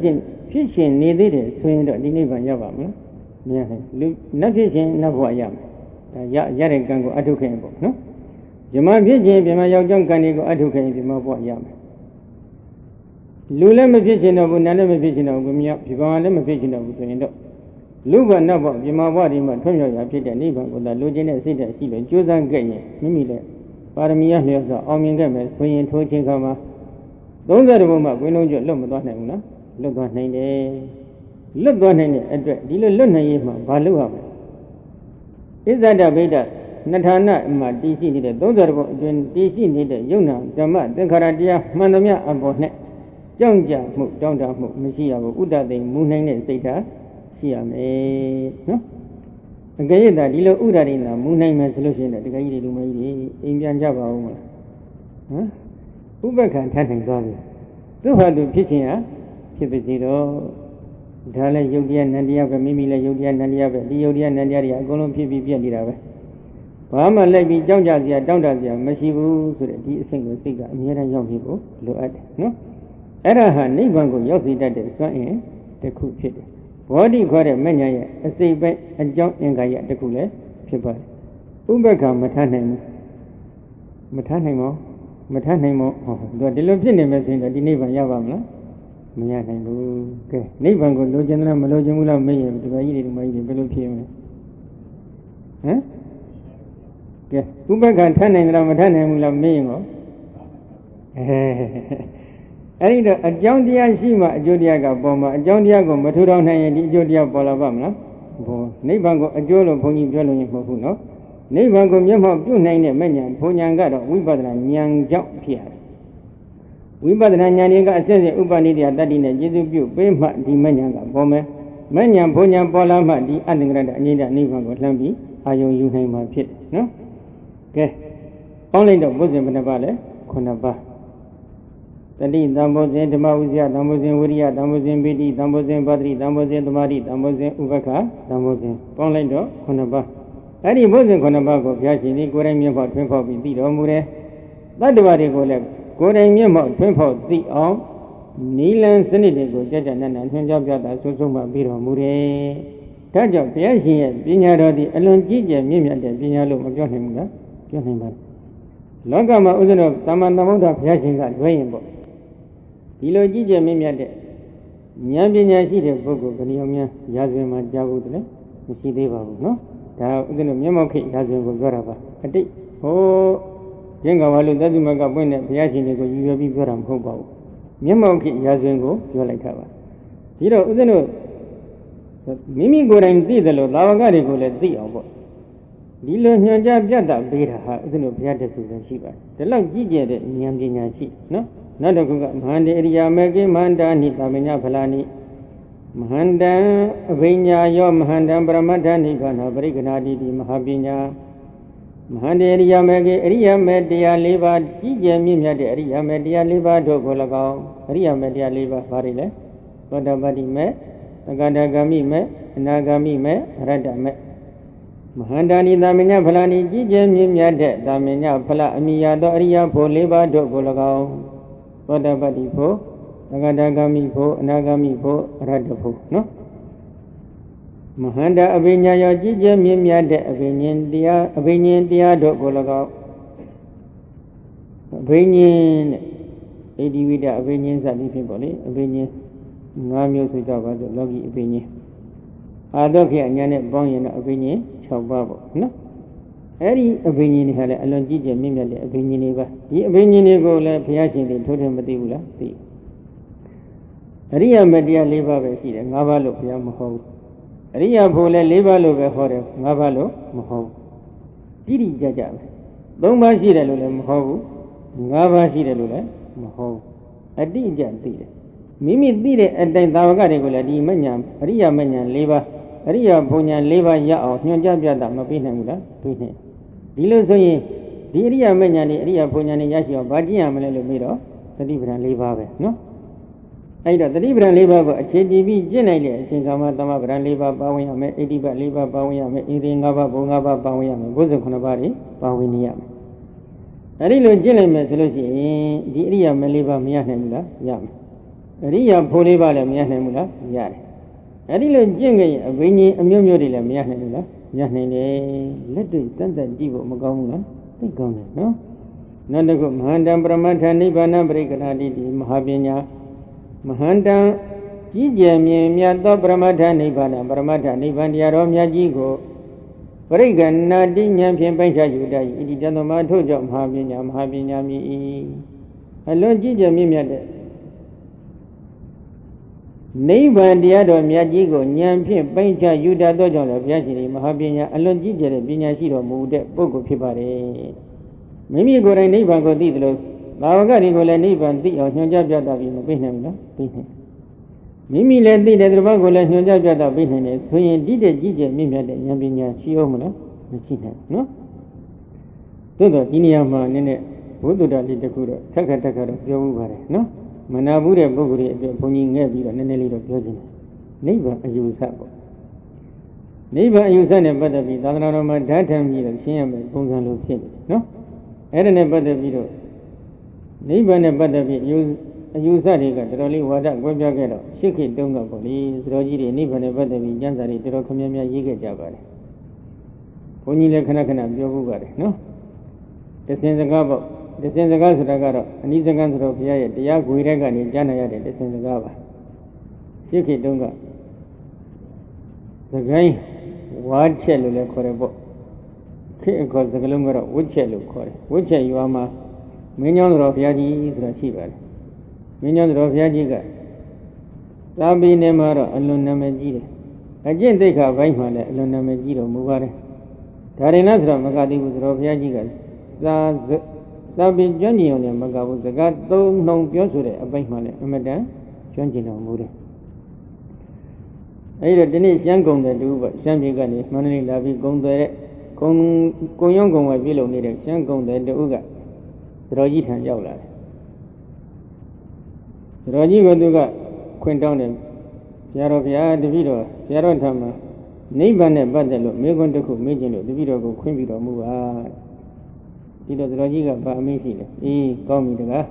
[SPEAKER 1] ်ခြင်းနေသေးတယ်ဆိုရင်တော့ဒီနိဗ္ဗာန်ရောက်ပါမလားမရနိုင်လူနတ်ဖြစ်ခြင်းနတ်ဘဝရမယ်ဒါရတဲ့ကံကိုအထုခင်ပေါ့နော်ဒီမှာဖြစ်ခြင်းဒီမှာယောက်ျောင်းကံတွေကိုအထုခင်ဒီမှာဘဝရမယ်လူလည်းမဖြစ်ခြင်းတော့ဘူးနတ်လည်းမဖြစ်ခြင်းတော့ဘူးမြောက်ဒီဘဝလည်းမဖြစ်ခြင်းတော့ဘူးဆိုရင်တော့လူဘနတ်ဘဝဒီမှာဘဝဒီမှာထွံ့မြောက်ရာဖြစ်တဲ့နိဗ္ဗာန်ကိုသာလိုချင်တဲ့စိတ်ဓာတ်ရှိလို့ကြိုးစားခဲ့ရင်မိမိလည်းပါရမီရလျော်စွာအောင်မြင်ခဲ့မယ်ဆိုရင်ထိုချင်းခါမှာ30ဘုံမှာဝင်းလုံးကျွတ်လွတ်မသွားနိုင်ဘူးနော်လွတ်သွားနိုင်တယ်လွတ်သွားနိုင်တဲ့အတွက်ဒီလိုလွတ်နိုင်ရေးမှာဘာလုပ်ရမလဲဣဇဒဗိဒနှစ်ဌာနမှာတည်ရှိနေတဲ့30ဘုံအတွင်းတည်ရှိနေတဲ့ယုံနာဓမ္မသင်္ခါရတရားမှန်သမျှအပေါ်နဲ့ကြောင့်ကြမှုတောင်းတမှုမရှိရဘူးဥဒ္ဒတိမူနိုင်တဲ့စိတ်ဓာတ်ရှိရမယ်နော်အကယ်၍သာဒီလိုဥဒ္ဒတိနာမူနိုင်မယ်ဆိုလို့ရှိရင်တကယ်ကြီးတွေလူမကြီးတွေအိမ်ပြန်ကြပါဦးမလားဟမ်ဥပ္ပခါထနိုင်သွားပြီသူ့ဟာသူဖြစ်ခြင်းဟာဖြစ်ပါစေတော့ဒါလည်းယုတ်တရားနန္တရားပဲမိမိလည်းယုတ်တရားနန္တရားပဲဒီယုတ်တရားနန္တရားတွေအကုန်လုံးဖြစ်ပြီးပြည့်နေတာပဲဘာမှလိုက်ပြီးကြောက်ကြစရာတောင့်တစရာမရှိဘူးဆိုတဲ့ဒီအဆင့်ကိုစိတ်ကအမြဲတမ်းရောက်နေဖို့လိုအပ်တယ်နော်အဲ့ဒါဟာနိဗ္ဗာန်ကိုရောက်စေတတ်တဲ့စွမ်းအင်တစ်ခုဖြစ်တယ်ဘောဓိခေါ်တဲ့မဉ္ဇဏ်ရဲ့အစိတ်ပဲအကြောင်းအင်္ဂါရဲ့တစ်ခုလည်းဖြစ်ပါတယ်ဥပ္ပခါမထားနိုင်ဘူးမထားနိုင်ပါဟောဒီလိုဖြစ်နေမယ်ဆိုရင်ဒီနိဗ္ဗာန်ရပါမလားမရနိုင်ဘူးကဲနိဗ္ဗာန်ကိုလိုချင်သလားမလိုချင်ဘူးလားမေးရင်ဒီမကြီးတွေဒီမကြီးတွေဘယ်လိုဖြစ်မလဲဟမ်ကဲဥပ္ပခါထားနိုင်သလားမထားနိုင်ဘူးလားမေးရင်ရောအဲ့ဒီတော့အကြောင်းတရားရှိမှအကျိုးတရားကပေါ်မှာအကြောင်းတရားကိုမထူထောင်နိုင်ရင်ဒီအကျိုးတရားပေါ်လာပါမလားဘောနိဗ္ဗာန်ကိုအကျိုးလို့ဘုန်းကြီးပြောလို့ရင်မဟုတ်ဘူးနော်နိဗ္ဗာန်ကိုမျက်မှောက်ပြုနိုင်တဲ့မဉ္ဇဉ်ဘုံဉာဏ်ကတော့ဝိပဿနာဉာဏ်ကြောင့်ဖြစ်ရတယ်ဝိပဿနာဉာဏ်တွေကအစစ်စစ်ဥပနိဒေယတတ္တိနဲ့ကျေစုပြုပေးမှဒီမဉ္ဇဉ်ကပေါ်မယ်မဉ္ဇဉ်ဘုံဉာဏ်ပေါ်လာမှဒီအတ္တကရတအငြိတနိဗ္ဗာန်ကိုလှမ်းပြီးအာယုံယူနိုင်မှာဖြစ်နော်ကဲပေါင်းလိုက်တော့ဘုဇင်ဘယ်နှပါလဲ9ပါးတတိသံဘောဇဉ်ဓမ္မဝိဇ္ဇသံဘောဇဉ်ဝိရိယသံဘောဇဉ်ပိဋိသံဘောဇဉ်ပါတိသံဘောဇဉ်သမာဓိသံဘောဇဉ်ဥပ္ပခါသံဘောဇဉ်ပေါင်းလိုက်တော့9ပါးအဲ့ဒီဘုဇဉ်9ပါးကိုဘုရားရှင်ဒီကိုယ်တိုင်မျက်မှောက်ထွန်းဖောက်ပြီးသိတော်မူတယ်တတ္တဝါတွေကိုလည်းကိုယ်တိုင်မျက်မှောက်ထွန်းဖောက်သိအောင်နီလန်စနစ်တွေကိုကြကြနက်နက်ထွန်းကြောပြတာဆုံးဆုံးမှပြီးတော်မူတယ်ဒါကြောင့်ဘုရားရှင်ရဲ့ပညာတော်သည်အလွန်ကြီးကျယ်မြင့်မြတ်တဲ့ပညာလို့မပြောနိုင်ဘူးလားပြောနိုင်ပါတယ်လောကမှာဥစ္စာတော်သမ္မာသမ္ဗုဒ္ဓဘုရားရှင်ကလွှဲရင်ပေါ့ဒီလိုကြည့်ကြမြင့်မြတ်တဲ့ဉာဏ်ပညာရှိတဲ့ပုဂ္ဂိုလ်ဘယ်နည်းအောင်များရာဇဝင်မှာကြားဖို့တည်းမရှိသေးပါဘူးနော်ဒါဥက္ကဋ္ဌမျက်မှောက်ခိရာဇဝင်ကိုပြောတာပါအတိတ်ဟိုကျင့်ကဝါလူသတ္တမကပွင့်တဲ့ဘုရားရှင်တွေကိုယူရပြီးပြောတာမဟုတ်ပါဘူးမျက်မှောက်ခိရာဇဝင်ကိုပြောလိုက်တာပါဒီတော့ဥက္ကဋ္ဌမိမိကိုယ်တိုင်သိတယ်လို့သာဝကတွေကိုလည်းသိအောင်ပေါ့ဒီလိုညွှန်ကြားပြတ်တာပေးတာဟာဥက္ကဋ္ဌဘုရားတဆူလည်းရှိပါတယ်ဒီလောက်ကြည့်ကြတဲ့ဉာဏ်ပညာရှိနော်နောက်တစ်ခုကမဟာန္တေအရိယာမေကိမဟာန္တာနိသမညဖလာနိမဟာန္တံအဘိညာယောမဟာန္တံပရမတ္ထနိဗ္ဗာန်ပရိက္ခဏာတိတိမဟာပညာမဟာန္တေအရိယာမေကိအရိယာမေတရား၄ပါးကြီးကျယ်မြင့်မြတ်တဲ့အရိယာမေတရား၄ပါးတို့ကို၎င်းအရိယာမေတရား၄ပါးဘာတွေလဲသောတာပတ္တိမေ Agada gami me, anagami me, rada me. Mahandani damenya phalani jijem yimyade damenya phala amiya do ariya pho leba do bolagao. Sodapati pho, agada gami pho, anagami pho, rada pho. No? Mahanda abinya yo jijem yimyade abinyin dia do bolagao. Abinyin Edivida abinyin sadi pipoli, abinyin ngamyo sujaba do logi abinyin. Adok ya nyane bongyin abinyin chawbabo. No? Eri abinyin ni hale alon jije mimyale abinyin ni ba. Yi abinyin ni ko le phayashin de thothe mati bu la ti. Ariya mediya leba be shi de ngaba lo phaya ma ho. Ariya pho le leba lo be ho de ngaba lo ma ho. Tiri jaja be. Thong ba shi de lo le ma ho bu. Ngaba shi de lo le ma ho. Ati ja ti de. Mimi ti de atain tawaka de ko le di manya ariya manya leba Ariya punya leba ya au nyonja pyata ma pi nayi bu la pi nayi. Di lo so yin di ariya manya ni ariya punya ni ya shi aw ba jin ya ma le lo me do tati pran leba be no. Ai do tati pran leba ko ache ti pi jin nayi de achen kama tama pran leba pa win ya me Edipa leba pa win ya me Iri 5 pa bho 5 pa pa win ya me 99 pa de pa win ni ya me. Ari lo jin lai me so lo shi yin di ariya me leba ma ya nayi bu la ya me. Ariya pho leba le ma ya nayi bu la ya de. Adi lo jin ge abinyin amyo myo de le ma ya nayi bu la ya nayi de. Let twi tan tan ji bo ma kaung bu la thai kaung de no. Nanda ko mahandam paramatha nibbana parikkanati di mahapinya mahandam ji je myin myat tho paramatha nibbana paramatha nibbanတရားတော်မြတ်ကြီးကိုပရိက္ခဏတိဉာဏ်ဖြင့်ပိုက်ချယူတတ်၏ဣတိတံသမထို့ကြောင့်မဟာပညာမြည်၏အလွန်ကြီးကျယ်မြင့်မြတ်တဲ့နိဗ္ဗာန်တရားတော်မြတ်ကြီးကိုဉာဏ်ဖြင့်ပိုက်ချယူတတ်သောကြောင့်လည်းဘုရားရှင်ဒီမဟာပညာအလွန်ကြီးကျယ်တဲ့ပညာရှိတော်မူတဲ့ပုဂ္ဂိုလ်ဖြစ်ပါတယ်မိမိကိုယ်တိုင်နိဗ္ဗာန်ကိုသိသလိုဘာဝကတွေကိုလည်းနိဗ္ဗာန်သိအောင်ညွှန်ကြားပြသပြီးမသိနိုင်ဘူးလားသိနိုင်မိမိလည်းသိတယ်သူတစ်ပါးကိုလည်းညွှန်ကြားပြသပြီးနိုင်တယ်ဆိုရင်ဒီတဲ့ကြီးကျယ်မြင့်မြတ်တဲ့ဉာဏ်ပညာရှိအောင်မလားမရှိနိုင်နော်သို့တော့ဒီနေရာမှာနည်းနည်းဘုဒ္ဓတာလေးတစ်ခုတော့ထက်ခါတော့ပြောမှုပါတယ်နော်မနာဘူးတဲ့ပုဂ္ဂိုလ်ရဲ့အတွက်ဘုန်းကြီးငဲ့ပြီးတော့နည်းနည်းလေးတော့ပြောခြင်းတယ်နိဗ္ဗာန်အယူဆပေါ့နိဗ္ဗာန်အယူဆနဲ့ပတ်သက်ပြီးသာသနာတော်မှာဓာတ်ထံပြီးတော့ရှင်းရမယ်ပုံစံလိုဖြစ်နေတယ်နော်အဲ့ဒါနဲ့ပတ်သက်ပြီးတော့နိဗ္ဗာန်နဲ့ပတ်သက်ပြီးအယူဆတွေကတော်တော်လေးဝါဒကွဲပြားခဲ့တော့ရှစ်ခေတ်တုန်းကပေါ့လေသတော်ကြီးတွေနိဗ္ဗာန်နဲ့ပတ်သက်ပြီးကျမ်းစာတွေတော်တော်ခမည်းများရေးခဲ့ကြပါတယ်ဘုန်းကြီးလည်းခဏပြောဖို့ပါတယ်နော်တသင်္စကားပေါ့တသင်္စကားဆိုတာကတော့အနိစ္စကံဆိုတော့ဘုရားရဲ့တရားဂွေရက်ကနေကြားနာရတဲ့တသင်္စကားပါရှစ်ခေတ်တုန်းကသခိုင်းဝါချက်လို့လည်းခေါ်တယ်ပေါ့ခေတ်ခေါ်စကလုံးကတော့ဝှချက်လို့ခေါ်တယ်ဝှချက်ရွာမှာမင်းညောင်းတော်ဘုရားကြီးဆိုတာရှိပါတယ်မင်းညောင်းတော်ဘုရားကြီးကသာဘီနယ်မှာတော့အလွန်နာမည်ကြီးတယ်အကျင့်သိက္ခာဘိုင်းမှာလည်းအလွန်နာမည်ကြီးတော်မူပါတယ်ဒါရင်လားဆိုတော့မကတိဘူးဆိုတော့ဘုရားကြီးကသာဘီကျွမ်းကျင်အောင်လည်းမကဘူးစကားသုံးနှုံပြောဆိုတဲ့အပိုင်းမှာလည်းအမတန်ကျွမ်းကျင်တော်မူတယ်အဲဒီတော့ဒီနေ့ရှမ်းကုံတဲ့တူပေါ့ရှမ်းပြည်ကနေမန္တလေးလာပြီးကုံတဲ့ကုံရုံကုံဝယ်ပြုလုပ်နေတဲ့ရှမ်းကုံတဲ့တူကသတော်ကြီးထံရောက်လာတယ်သတော်ကြီးကသူကခွင့်တောင်းတယ်ဆရာတော်ဘုရားတပည့်တော်ဆရာတော်ထံမှာနိဗ္ဗာန်နဲ့ပတ်သက်လို့မေခွန်းတစ်ခုမေးခြင်းလို့တပည့်တော်ကိုခွင့်ပြုတော်မူပါဒီတော့သတော်ကြီးကဗာအမေးရှိတယ်အေးကောင်းပြီတကား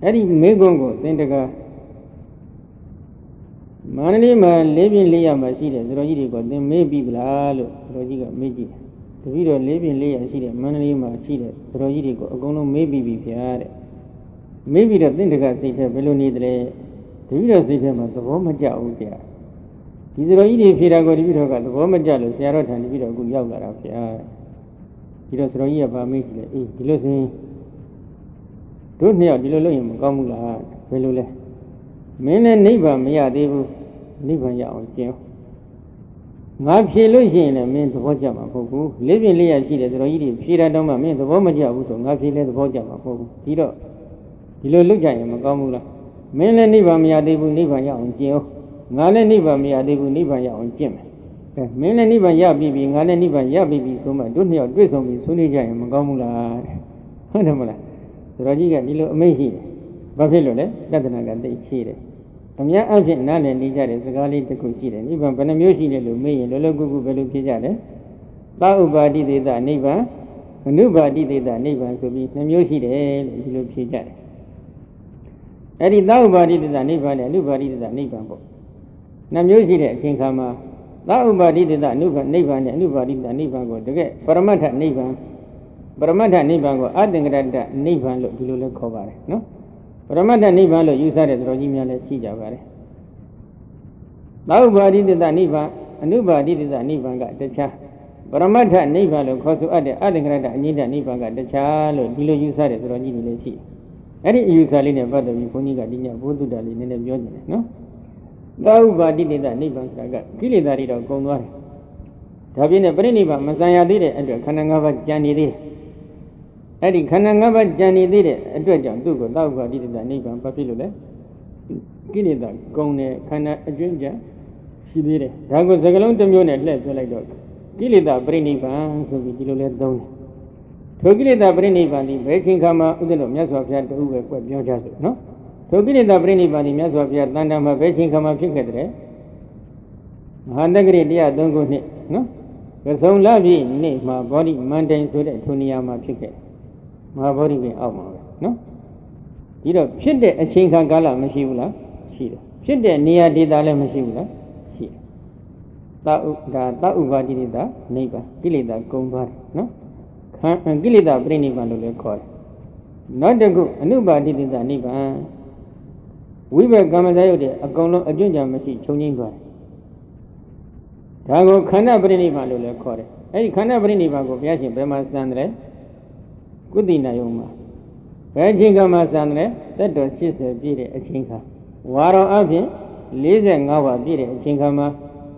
[SPEAKER 1] အဲ့ဒီမေခွန်းကိုသင်တကားမန္တလေးမှာ၄ ပြင်း၄ ရမှာရှိတယ်သတော်ကြီးတွေကသင်မေးပြီလားလို့သတော်ကြီးကမေးကြည့်တယ်တပည့်တော်၄ ပြင်း၄ ရရှိတယ်မန္တလေးမှာရှိတယ်သတော်ကြီးတွေကိုအကုန်လုံးမေးပြီဗျာတဲ့မေးပြီးတော့သင်တကားစိတ်ထဲဘယ်လိုနေတယ်လဲတပည့်တော်စိတ်ထဲမှာသဘောမကျဘူးဗျာဒီသတော်ကြီးတွေဖြေတာကိုတပည့်တော်ကသဘောမကျလို့ဆရာတော်ထံတပည့်တော်အခုရောက်လာတာဗျာဒီတော့သတော်ကြီးကဗာမေးကြည့်တယ်အေးဒီလိုဆိုရင်တို့နှစ်ယောက်ဒီလိုလုပ်ရင်မကောင်းဘူးလားဘယ်လိုလဲမင်းလည်းနိဗ္ဗာန်မရသေးဘူးနိဗ္ဗာန်ရအောင်ကျင့်ငါဖြေလို့ရှိရင်လည်းမင်းသဘောကျမှာမဟုတ်ဘူး၄ ပြင်း၄ ရရှိတယ်သတော်ကြီးတွေဖြေတာတောင်းမှမင်းသဘောမကျဘူးဆိုငါဖြေလည်းသဘောကျမှာမဟုတ်ဘူးဒီတော့ဒီလိုလုပ်ကြရင်မကောင်းဘူးလားမင်းလည်းနိဗ္ဗာန်မရသေးဘူးနိဗ္ဗာန်ရအောင်ကျင့်ငါလည်းနိဗ္ဗာန်မရသေးဘူးနိဗ္ဗာန်ရအောင်ကျင့်မယ်မင်းလည်းနိဗ္ဗာန်ရပြီငါလည်းနိဗ္ဗာန်ရပြီဆိုမှတို့နှစ်ယောက်တွေ့ဆုံပြီးဆွေးနွေးကြရင်မကောင်းဘူးလားဟုတ်တယ်မလားသတော်ကြီးကဒီလိုအမိန့်ရှိတယ်ဘာဖြစ်လို့လဲတဒနာကသိရှိတယ် အများအပြည့်နားလည်နေကြတဲ့စကားလေးတစ်ခုရှိတယ်နိဗ္ဗာန်ဘယ်နှမျိုးရှိတယ်လို့မေးရင်လောလောကူကူပဲလို့ဖြေကြတယ်သာဥပါတိသေသနိဗ္ဗာန်အနုပါတိသေသနိဗ္ဗာန်ဆိုပြီးနှမျိုးရှိတယ်လို့ဒီလိုဖြေကြတယ်အဲ့ဒီသာဥပါတိသေသနိဗ္ဗာန်နဲ့အနုပါတိသေသနိဗ္ဗာန်ပေါ့နှမျိုးရှိတဲ့အချိန်ခါမှာသာဥပါတိသေသနိဗ္ဗာန်နဲ့အနုပါတိသေသနိဗ္ဗာန်ကိုတကယ်ပရမတ္ထနိဗ္ဗာန်ပရမတ္ထနိဗ္ဗာန်ကိုအသင်္ကရတ္တနိဗ္ဗာန်လို့ဒီလိုလဲခေါ်ပါတယ်နော်ပရမတ္ထနိဗ္ဗာန်လို့ယူဆတဲ့တော်ကြီးများလည်းရှိကြပါတယ်သာဥပါတိသေသနိဗ္ဗာန်အနုပါတိသေသနိဗ္ဗာန်ကတခြားပရမတ္ထနိဗ္ဗာန်လို့ခေါ်ဆိုအပ်တဲ့အသင်္ကရတ္တအငြိမ့်တဲ့နိဗ္ဗာန်ကတခြားလို့ဒီလိုယူဆတဲ့တော်ကြီးတွေလည်းရှိအဲ့ဒီအယူဆလေးနဲ့ပတ်သက်ပြီးဘုန်းကြီးကဒီညဘုဒ္ဓတာလေးနည်းနည်းပြောနေတယ်နော်သာဥပါတိသေသနိဗ္ဗာန်ဆိုတာကကိလေသာတွေတော့ကုန်သွားတယ်ဒါပြင်းနဲ့ပြိဋိဘမဆံရသေးတဲ့အတွက်ခန္ဓာ၅ပါးကြံနေသေးတယ်အဲ့ဒီခန္ဓာ၅ပါးကြံနေသေးတဲ့အတွက်ကြောင့်သူ့ကိုသာဥပါတိသေသနိဗ္ဗာန်ဘာဖြစ်လို့လဲကိလေသာကုန်တဲ့ခန္ဓာအကျွင်းကြံရှိသေးတယ်ဒါကိုစကလုံးတစ်မျိုးနဲ့လှည့်ပြောလိုက်တော့ကိလေသာပြိဋိဘဆိုပြီးဒီလိုလဲသုံးတယ်ထိုကိလေသာပြိဋိဘဒီဘယ်ချိန်ခါမှာဥဒ္ဒလို့မြတ်စွာဘုရားတူပဲကွက်ပြောကြစို့နော်ထိုကိလေသာပြိဋိဘဒီမြတ်စွာဘုရားတန်တမှာဘယ်ချိန်ခါမှာဖြစ်ခဲ့တဲ့မဟာတက္ကရိ103ခုနှစ်နော်ကဆုံလပြည့်နေ့မှာဘောဓိမန္တိုင်ဆိုတဲ့ထိုနေရာမှာဖြစ်ခဲ့မဟာဗောဓိပင်အောက်မှာပဲနော်ဒီတော့ဖြစ်တဲ့အချိန်ခါကာလမရှိဘူးလားရှိတယ်ဖြစ်တဲ့နေရာဒေသလည်းမရှိဘူးလားရှိတယ်သာဥပါတိသေသနိဗ္ဗာန်ကိလေသာကုန်သွားတယ်နော်ကိလေသာပြိဋိဘလို့လည်းခေါ်တယ်နောက်တစ်ခုအနုပါတိသေသနိဗ္ဗာန်ဝိဘကမ္မဇယုတ်တဲ့အကုန်လုံးအကျွင့်ကြံမရှိချုပ်ငြိမ်းသွားတယ်ဒါကိုခန္ဓာပြိဋိဘလို့လည်းခေါ်တယ်အဲဒီခန္ဓာပြိဋိဘကိုဘုရားရှင်ဘယ်မှာစံတယ်ကုသိနာယုံမှာဘယ်အချိန်ခါမှာစံတယ်သက်တော်80ပြည့်တဲ့အချိန်ခါဝါရောအဖြစ်45ဝါပြည့်တဲ့အချိန်ခါမှာ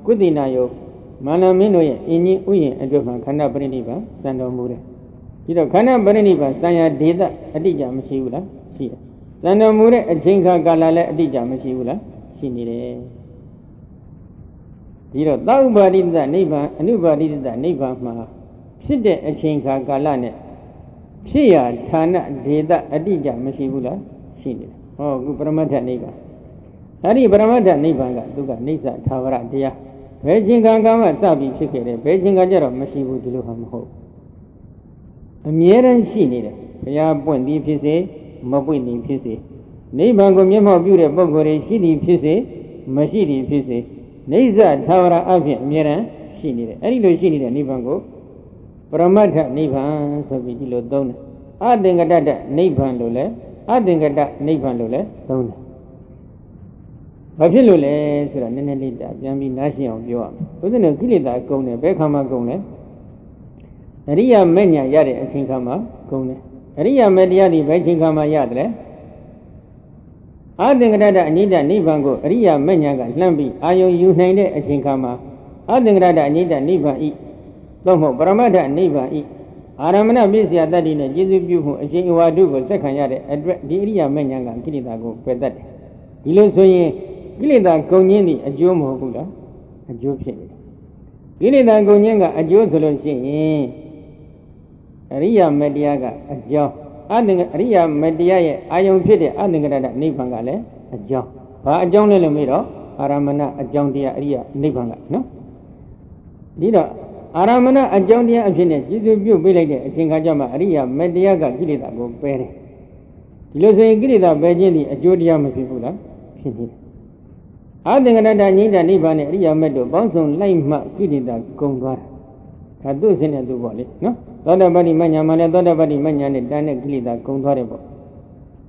[SPEAKER 1] ကုသိနာယုံမန္တမင်းတို့ရဲ့အင်းကြီးဥယျာဉ်အတွက်မှာခန္ဓာပြိဋိဘစံတော်မူတယ်ဒီတော့ခန္ဓာပြိဋိဘစံရဒေသအတိအကျမရှိဘူးလားရှိတယ်စံတော်မူတဲ့အချိန်ခါကာလလည်းအတိအကျမရှိဘူးလားရှိနေတယ်ဒီတော့သာဥပါတိသေသနိဗ္ဗာန်အနုပါတိသေသနိဗ္ဗာန်မှာဖြစ်တဲ့အချိန်ခါကာလနဲ့ဖြစ်ရာဌာနဒေသအတိအကျမရှိဘူးလားရှိနေတယ်ဟောခုပရမတ္ထနိဗ္ဗာန်အဲ့ဒီပရမတ္ထနိဗ္ဗာန်ကသူကနိစ္စသာဝရတရားဘယ်ချိန်ခါကမှစပြီးဖြစ်ခဲ့တယ်ဘယ်ချိန်ခါကျတော့မရှိဘူးဒီလိုဟာမဟုတ်အမြဲတမ်းရှိနေတယ်ဘုရားပွင့်သည်ဖြစ်စေမပွင့်သည်ဖြစ်စေနိဗ္ဗာန်ကိုမျက်မှောက်ပြုတဲ့ပုဂ္ဂိုလ်တွေရှိသည်ဖြစ်စေမရှိသည်ဖြစ်စေနိစ္စသာဝရအဖြစ်အမြဲတမ်းရှိနေတယ်အဲ့ဒီလိုရှိနေတဲ့နိဗ္ဗာန်ကိုပရမတ္ထနိဗ္ဗာန်ဆိုပြီးဒီလိုသုံးတယ်အသင်္ကတ္တနိဗ္ဗာန်လို့လဲအသင်္ကတ္တနိဗ္ဗာန်လို့လဲသုံးတယ်ဘာဖြစ်လို့လဲဆိုတာနည်းနည်းလေးပြန်ပြီးနားရှင်းအောင်ပြောရမယ်ဘုရားနဲ့ကိလေသာကုန်တယ်ဘယ်ခါမှကုန်လဲအရိယာမေညာရတဲ့အချိန်ခါမှာကုန်တယ်အရိယာမေတရားဒီဘယ်ချိန်ခါမှာရတယ်လဲအသင်္ကတ္တအနိဒနိဗ္ဗာန်ကိုအရိယာမေညာကလှမ်းပြီးအာယုံယူနိုင်တဲ့အချိန်ခါမှာအသင်္ကတ္တအနိဒနိဗ္ဗာန်ဤသို့မဟုတ်ပရမတ္ထနိဗ္ဗာန်ဤအာရမဏပစ္စယတ္တိနဲ့ကျေစုပြုမှုအရှင်အဝါဒုကိုသက်ခံရတဲ့အတွက်ဒီအရိယာမေညာကကိလေသာကိုပယ်တတ်တယ်ဒီလိုဆိုရင်ကိလေသာကုန်ခြင်းသည်အကျိုးမဟုတ်ဘူးလားအကျိုးဖြစ်နေတယ်ကိလေသာကုန်ခြင်းကအကျိုးဆိုလို့ရှိရင်အရိယာမေတရားကအကြောင်းအရိယာမေတရားရဲ့အာယုံဖြစ်တဲ့အသင်္ကတ္တနိဗ္ဗာန်ကလည်းအကြောင်းဘာအကြောင်းလဲလို့မေးတော့အာရမဏအကြောင်းတရားအရိယာနိဗ္ဗာန်ကနော်ဒီတော့အာရမဏအကြောင်းတရားအဖြစ်နဲ့ကျေစုပြုတ်ပေးလိုက်တဲ့အချိန်ခါကျမှအရိယာမေတရားကကိလေသာကိုပယ်တယ်ဒီလိုဆိုရင်ကိလေသာပယ်ခြင်းဒီအကျိုးတရားမဖြစ်ဘူးလားဖြစ်နေတယ်အသင်္ကတ္တငြိမ့်တဲ့နိဗ္ဗာန်နဲ့အရိယာမေတို့ပေါင်းစုံလိုက်မှကိလေသာကုန်သွားတာဒါသူ့စင်းနဲ့သူပေါ့လေနော်သောတပတ္တိမညာမှာလည်းသောတပတ္တိမညာနဲ့တန်တဲ့ကိလေသာကုန်သွားတယ်ပေါ့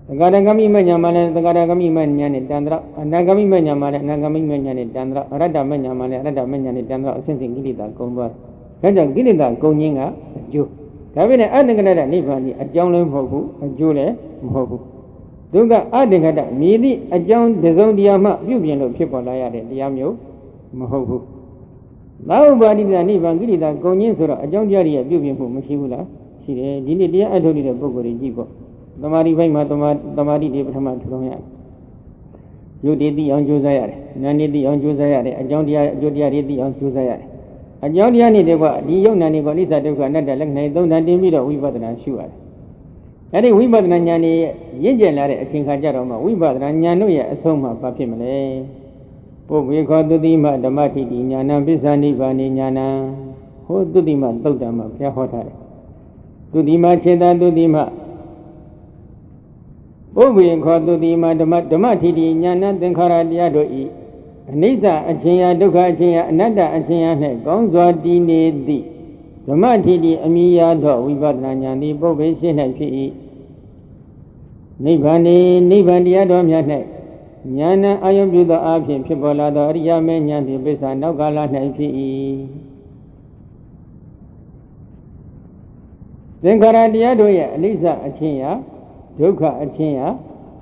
[SPEAKER 1] သက္ကာရဂမိမညာမှာလည်းသက္ကာရဂမိမညာနဲ့တန်ត្រအနာဂမိမညာမှာလည်းအနာဂမိမညာနဲ့တန်ត្រအရတ္တမညာမှာလည်းအရတ္တမညာနဲ့တန်ត្រအစဉ်စဉ်ကိလေသာကုန်သွားတယ်ဒါကြောင့်ကိလေသာကုန်ခြင်းကအကျိုးဒါပေမဲ့အသင်္ကတ္တနိဗ္ဗာန်ကြီးအကြောင်းလည်းမဟုတ်ဘူးအကျိုးလည်းမဟုတ်ဘူးသူကအသင်္ကတ္တမြည်သည့်အကြောင်းတစုံတရာမှပြုပြင်လို့ဖြစ်ပေါ်လာရတဲ့တရားမျိုးမဟုတ်ဘူးသာဥပါတိသေသနိဗ္ဗာန်ကိလေသာကုန်ခြင်းဆိုတော့အကြောင်းတရားရဲ့ပြုပြင်မှုမရှိဘူးလားရှိတယ်ဒီနေ့တရားအထုတ်နေတဲ့ပုဂ္ဂိုလ်တွေကြည့်ပေါ့သမာဓိဘိုင်းမှာသမာဓိတွေပထမထူထောင်ရတယ်ယုတ်တည်သိအောင်ကြိုးစားရတယ်နာနေသိအောင်ကြိုးစားရတယ်အကြောင်းတရားအကျိုးတရားတွေသိအောင်ကြိုးစားရတယ်အကြောင်းတရားနဲ့တကွဒီယုတ်နာနေကိုအနိစ္စဒုက္ခအနတ္တလက္ခဏာသုံးဌာန်တင်ပြီးတော့ဝိပဿနာရှုရတယ် အဲ့ဒီဝိပဿနာဉာဏ်ရဲ့ရင့်ကျက်လာတဲ့အချိန်ခါကျတော့မှဝိပဿနာဉာဏ်တို့ရဲ့အဆုံးမှာဘာဖြစ်မလဲပုဗ္ဗေခောတုတိမဓမ္မထိတိဉာဏံပစ္ဆာနိဗ္ဗာနေဉာဏံဟောတုတိမသုတ်တံမှာဘုရားဟောထားတယ်တုတိမခြေတတုတိမပုဗ္ဗေခောတုတိမဓမ္မထိတိဉာဏသင်္ခါရတရားတို့ဤအနိစ္စအချင်းယဒုက္ခအချင်းယအနတ္တအချင်းယနှင့်ကောင်းစွာတည်နေသည့်ဓမ္မထိတိအမိယာသောဝိပဿနာဉာဏ်သည်ပုဗ္ဗေရှိ၌ဖြစ်၏နိဗ္ဗာန်တရားတော်များ၌ဉာဏ်အာယုပြုသောအဖြစ်ဖြစ်ပေါ်လာသောအရိယာမေဉာဏ်သည်ပစ္စာနောက်ကာလ၌ဖြစ်၏သင်္ခါရတရားတို့ရဲ့အနိစ္စအချင်းယဒုက္ခအချင်းယ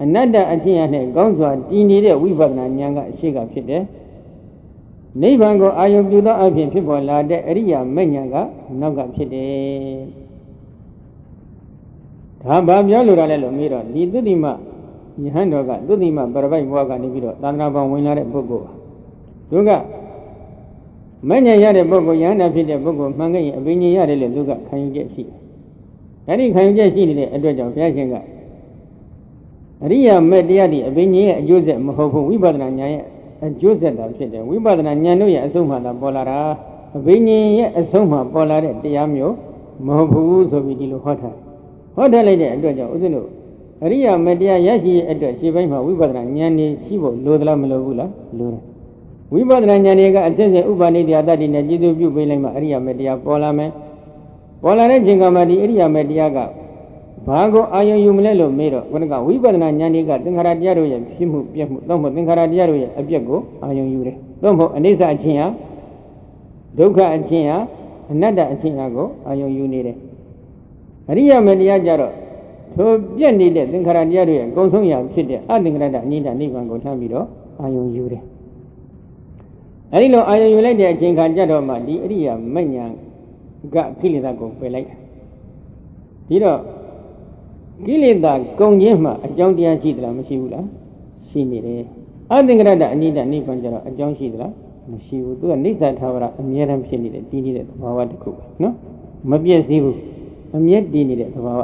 [SPEAKER 1] အနတ္တအချင်းယနှင့်ကောင်းစွာတည်နေတဲ့ဝိပဿနာဉာဏ်ကအရှိကဖြစ်တယ်နိဗ္ဗာန်ကိုအာယုပြုသောအဖြစ်ဖြစ်ပေါ်လာတဲ့အရိယာမေဉာဏ်ကနောက်ကဖြစ်တယ်ဒါဘာပြောလို့ရလဲလို့မေးတော့ဒီသုတိမယဟန်တော်ကသုတိမပရပိုက်ဘဝကနေပြီးတော့သာသနာပေါင်းဝင်လာတဲ့ပုဂ္ဂိုလ်သူကမဉ္ဇဉ်ရတဲ့ပုဂ္ဂိုလ်ယဟန်တော်ဖြစ်တဲ့ပုဂ္ဂိုလ်မှန်ခဲ့ရင်အဘိညာဉ်ရတယ်လို့သူကခံယူချက်ရှိတယ်။ဒါဒီခံယူချက်ရှိနေတဲ့အတွက်ကြောင့်ဘုရားရှင်ကအရိယာမေတရားဒီအဘိညာဉ်ရဲ့အကျိုးဆက်မဟုတ်ဘူးဝိပဿနာဉာဏ်ရဲ့အကျိုးဆက်တာဖြစ်တယ်ဝိပဿနာဉာဏ်တို့ရဲ့အဆုံးမှသာပေါ်လာတာအဘိညာဉ်ရဲ့အဆုံးမှပေါ်လာတဲ့တရားမျိုးမဟုတ်ဘူးဆိုပြီးဒီလိုဟောထားဟောထားလိုက်တဲ့အတွက်ကြောင့်ဥစဉ်တို့အရိယာမေတရားရရှိရဲ့အတွက်ခြေပိုင်းမှာဝိပဿနာဉာဏ်နေရှိဖို့လိုသလားမလိုဘူးလားလိုတယ်ဝိပဿနာဉာဏ်တွေကအစစ်စစ်ဥပနိဒေယတတ္တိနဲ့ကျေစုပြုပေးလိုက်မှအရိယာမေတရားပေါ်လာမယ်ပေါ်လာတဲ့ချိန်ကမှဒီအရိယာမေတရားကဘာကိုအာယုံယူမလဲလို့မေးတော့ဘုရားကဝိပဿနာဉာဏ်တွေကသင်္ခါရတရားတို့ရဲ့ဖြစ်မှုပြက်မှုသို့မဟုတ်သင်္ခါရတရားတို့ရဲ့အပြက်ကိုအာယုံယူတယ်သို့မဟုတ်အနိစ္စအချင်းဟာဒုက္ခအချင်းဟာအနတ္တအချင်းဟာကိုအာယုံယူနေတယ်အရိယာမေတရားကြတော့ထိုပြက်နေတဲ့သင်္ခါရတရားတွေရဲ့အကုန်ဆုံးရာဖြစ်တဲ့အသင်္ခါရအနိဒာနိဗ္ဗာန်ကိုထမ်းပြီးတော့အာယုံယူတယ်အဲဒီလိုအာယုံယူလိုက်တဲ့အချိန်ခါကြတော့မှဒီအရိယာမဉ္ဇဉ်ကကိလေသာကိုပယ်လိုက်ဒီတော့ကိလေသာကုန်ခြင်းမှာအကြောင်းတရားရှိသလားမရှိဘူးလားရှိနေတယ်အသင်္ခါရအနိဒာနိဗ္ဗာန်ကြတော့အကြောင်းရှိသလားမရှိဘူးသူကနိစ္စထာဝရအမြဲတမ်းဖြစ်နေတဲ့တည်နေတဲ့သဘာဝတစ်ခုပဲနော်မပြည့်စည်ဘူးအမြဲတည်နေတဲ့သဘာဝ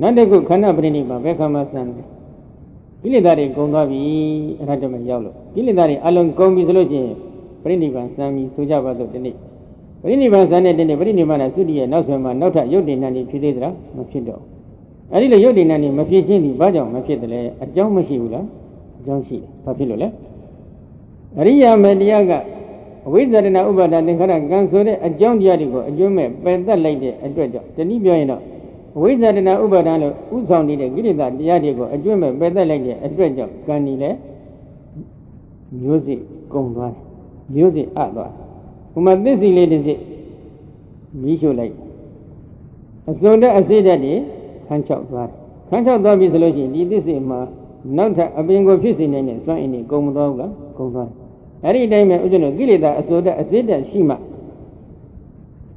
[SPEAKER 1] နောက်တစ်ခုခန္ဓာပရိနိဗ္ဗာန်ဘယ်ခါမှစံတယ်ကိလေသာတွေကုန်သွားပြီအဲ့ဒါတော့မရောက်လို့ကိလေသာတွေအလုံးကုန်ပြီဆိုလို့ချင်းပရိနိဗ္ဗာန်စံပြီဆိုကြပါစို့ဒီနေ့ပရိနိဗ္ဗာန်စံတဲ့ဒီနေ့ပရိနိဗ္ဗာန်သုတိရဲ့နောက်ဆွဲမှာနောက်ထပ်ယုတ်တိဏ္ဍာန်ဖြစ်သေးသလားမဖြစ်တော့အဲ့ဒီလိုယုတ်တိဏ္ဍာန်မဖြစ်ချင်းဒီဘာကြောင့်မဖြစ်တယ်လဲအကြောင်းမရှိဘူးလားအကြောင်းရှိတယ်ဘာဖြစ်လို့လဲအရိယာမေတရားကအဝိဇ္ဇာတနာဥပါဒသင်္ခါရကံဆိုတဲ့အကြောင်းတရားတွေကိုအကျိုးမဲ့ပယ်တတ်လိုက်တဲ့အတွက်ကြောင့်တနည်းပြောရင်တော့အဝိဇ္ဇာတနာဥပါဒလို့ဥဆောင်နေတဲ့ကိလေသာတရားတွေကိုအကျိုးမဲ့ပယ်တတ်လိုက်တဲ့အတွက်ကြောင့်ကံဒီလည်းမျိုးစိကုန်သွားတယ်မျိုးစိအပ်သွားဘုမသစ္စီလေးတစ်စိမီးရှို့လိုက်အစုံတဲ့အစိတ်ဓာတ်တွေခန်းချောက်သွားတယ်ခန်းချောက်သွားပြီဆိုလို့ရှိရင်ဒီသစ္စီမှာနောက်ထပ်အပင်ကိုဖြစ်စေနိုင်တဲ့စွမ်းအင်တွေကုန်မသွားဘူးလားကုန်သွားတယ်အဲ့ဒီအတိုင်းပဲဥစ္စာတို့ကိလေသာအစိုးတဲ့အစိတ်ဓာတ်ရှိမှ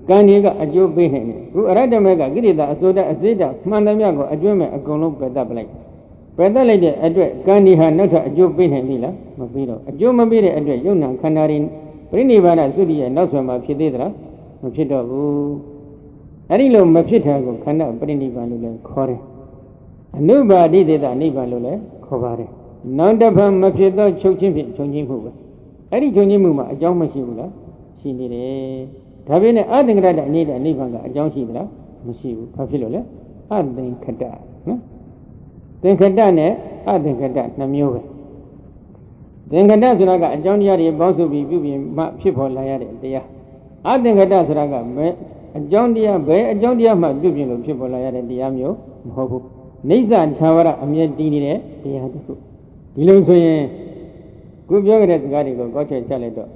[SPEAKER 1] ကံတွေကအကျိုးပေးနိုင်တယ်ခုအရတ္တမေကကိလေသာအစိုးတဲ့အစိတ်ဓာတ်မှန်သမျှကိုအကျိုးမဲ့အကုန်လုံးပယ်တတ်ပလိုက်ပယ်တတ်လိုက်တဲ့အတွက်ကံတွေဟာနောက်ထပ်အကျိုးပေးနိုင်ပြီလားမပေးတော့အကျိုးမပေးတဲ့အတွက်ယုံနာခန္ဓာတွေပရိနိဗ္ဗာန်သုတိရဲ့နောက်ဆွဲမှာဖြစ်သေးသလားမဖြစ်တော့ဘူးအဲ့ဒီလိုမဖြစ်တာကိုခန္ဓာပရိနိဗ္ဗာန်လို့လည်းခေါ်တယ်အနုပါတိတေတနိဗ္ဗာန်လို့လည်းခေါ်ပါတယ်နောက်တစ်ဖန်မဖြစ်သောချုပ်ချင်းဖြင့်ချုပ်ချင်းမှုပဲအဲ့ဒီချုပ်ချင်းမှုမှာအကြောင်းမရှိဘူးလားရှိနေတယ်ဒါပေမဲ့အသင်္ခတအနိဒာနိဗ္ဗာန်ကအကြောင်းရှိသလားမရှိဘူးဘာဖြစ်လို့လဲအသင်္ခတနော်သင်္ခတနဲ့အသင်္ခတနှစ်မျိုးပဲသင်္ခတဆိုတာကအကြောင်းတရားတွေပေါင်းစုပြီးပြုပြင်မှဖြစ်ပေါ်လာရတဲ့တရားအသင်္ခတဆိုတာကဘယ်အကြောင်းတရားမှပြုပြင်လို့ဖြစ်ပေါ်လာရတဲ့တရားမျိုးမဟုတ်ဘူးနိစ္စထာဝရအမြဲတည်နေတဲ့တရားတစ်ခုဒီလိုဆိုရင်ကိုပြောကြတဲ့စကားတွေကိုကောက်ချက်ချလိုက်တော့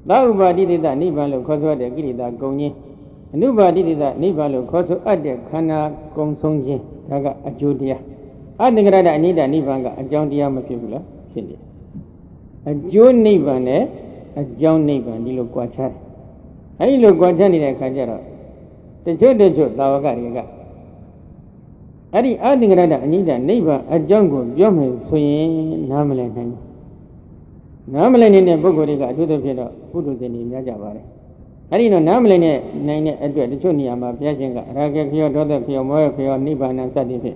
[SPEAKER 1] သာဥပါတိတိတနိဗ္ဗာန်လို့ခေါ်ဆိုတဲ့ကိရိတာကုန်ခြင်းအနုပါတိတိတနိဗ္ဗာန်လို့ခေါ်ဆိုအပ်တဲ့ခန္ဓာကုန်ဆုံးခြင်းဒါကအကျိုးတရားအသင်္ခရတအနိဒာနိဗ္ဗာန်ကအကြောင်းတရားမဖြစ်ဘူးလားဖြစ်နေအကျိုးနိဗ္ဗာန်နဲ့အကြောင်းနိဗ္ဗာန်ဒီလိုကြွားချတယ်အဲဒီလိုကြွားချနေတဲ့အခါကျတော့တချို့သာဝကတွေကအဲ့ဒီအသင်္ခရတအနိဒာနိဗ္ဗာန်အကြောင်းကိုပြောမယ်ဆိုရင်နားမလည်နိုင်ဘူးနားမလည်နေတဲ့ပုဂ္ဂိုလ်တွေကအထူးသဖြင့်တော့ပုထုဇဉ်တွေများကြပါတယ် အဲ့ဒီတော့နားမလည်နဲ့နိုင်တဲ့အတွက်တချို့နေရာမှာဘုရားရှင်ကရာဂခေယောဒေါသခေယောမောဟခေယောနိဗ္ဗာန်စသည်ဖြင့်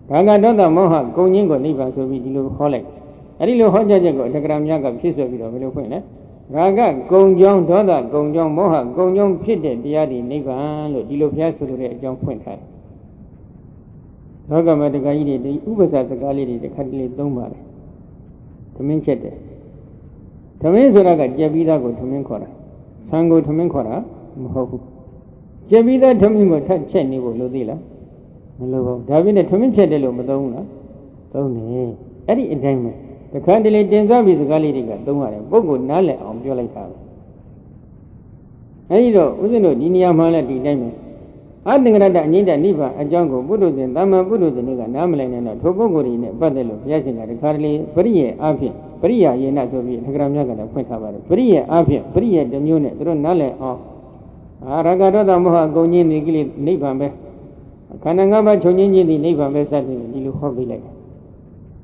[SPEAKER 1] ဘာဂဒေါသမောဟကုန်ခြင်းကိုနိဗ္ဗာန်ဆိုပြီးဒီလိုဟောလိုက်အဲ့ဒီလိုဟောကြားချက်ကိုအတ္တကရာမြတ်ကဖြစ်ဆွဲပြီးတော့ဘယ်လိုဖွင့်လဲရာဂကုံကြောင်းဒေါသကုံကြောင်းမောဟကုံကြောင်းဖြစ်တဲ့တရားတွေနိဗ္ဗာန်လို့ဒီလိုဘုရားဆိုလိုတဲ့အကြောင်းဖွင့်ထားတယ်လောကမှာတက္ကကြီးတွေဒီဥပ္ပစာစကားလေးတွေတစ်ခါတလေသုံးပါတယ်သမင်းချက်တယ်သမင်းဆိုတာကကြက်ပြီးသားကိုသမင်းခေါ်တာဆံကိုသမင်းခေါ်တာမဟုတ်ဘူးကြက်ပြီးသားသမင်းကိုထပ်ချက်နေဖို့လိုသေးလားမလိုဘူးဒါပြင်နဲ့သမင်းချက်တယ်လို့မသုံးဘူးလားသုံးတယ်အဲ့ဒီအတိုင်းပဲတခါတလေတင်စားပြီးစကားလေးတွေကသုံးရတယ်ပုဂ္ဂိုလ်နားလည်အောင်ပြောလိုက်တာပဲအဲ့ဒီတော့ဦးဇင်းတို့ဒီနေရာမှာလည်းဒီတိုင်းပဲအတ္တငရတအငိမ့်တနိဗ္ဗာန်အကြောင်းကိုပုထုဇဉ်သမ္မာပုထုဇဉ်တွေကနားမလည်နိုင်တော့ထိုပုဂ္ဂိုလ်တွေနဲ့ပတ်သက်လို့ဘုရားရှင်ကတခါတလေပရိယေအဖြစ်ပရိယာယေနဆိုပြီးထက္ကရာမြတ်ကလည်းဖွင့်ထားပါတယ်ပရိယေအဖြစ်ပရိယေတစ်မျိုးနဲ့သူတို့နားလည်အောင်ရာဂဒေါသမောဟအကုန်ကြီးနေကိလေနိဗ္ဗာန်ပဲခန္ဓာ၅ပါးချုပ်ငြိမ်းခြင်းဒီနိဗ္ဗာန်ပဲစသည်ဒီလိုဟောပြလိုက်တယ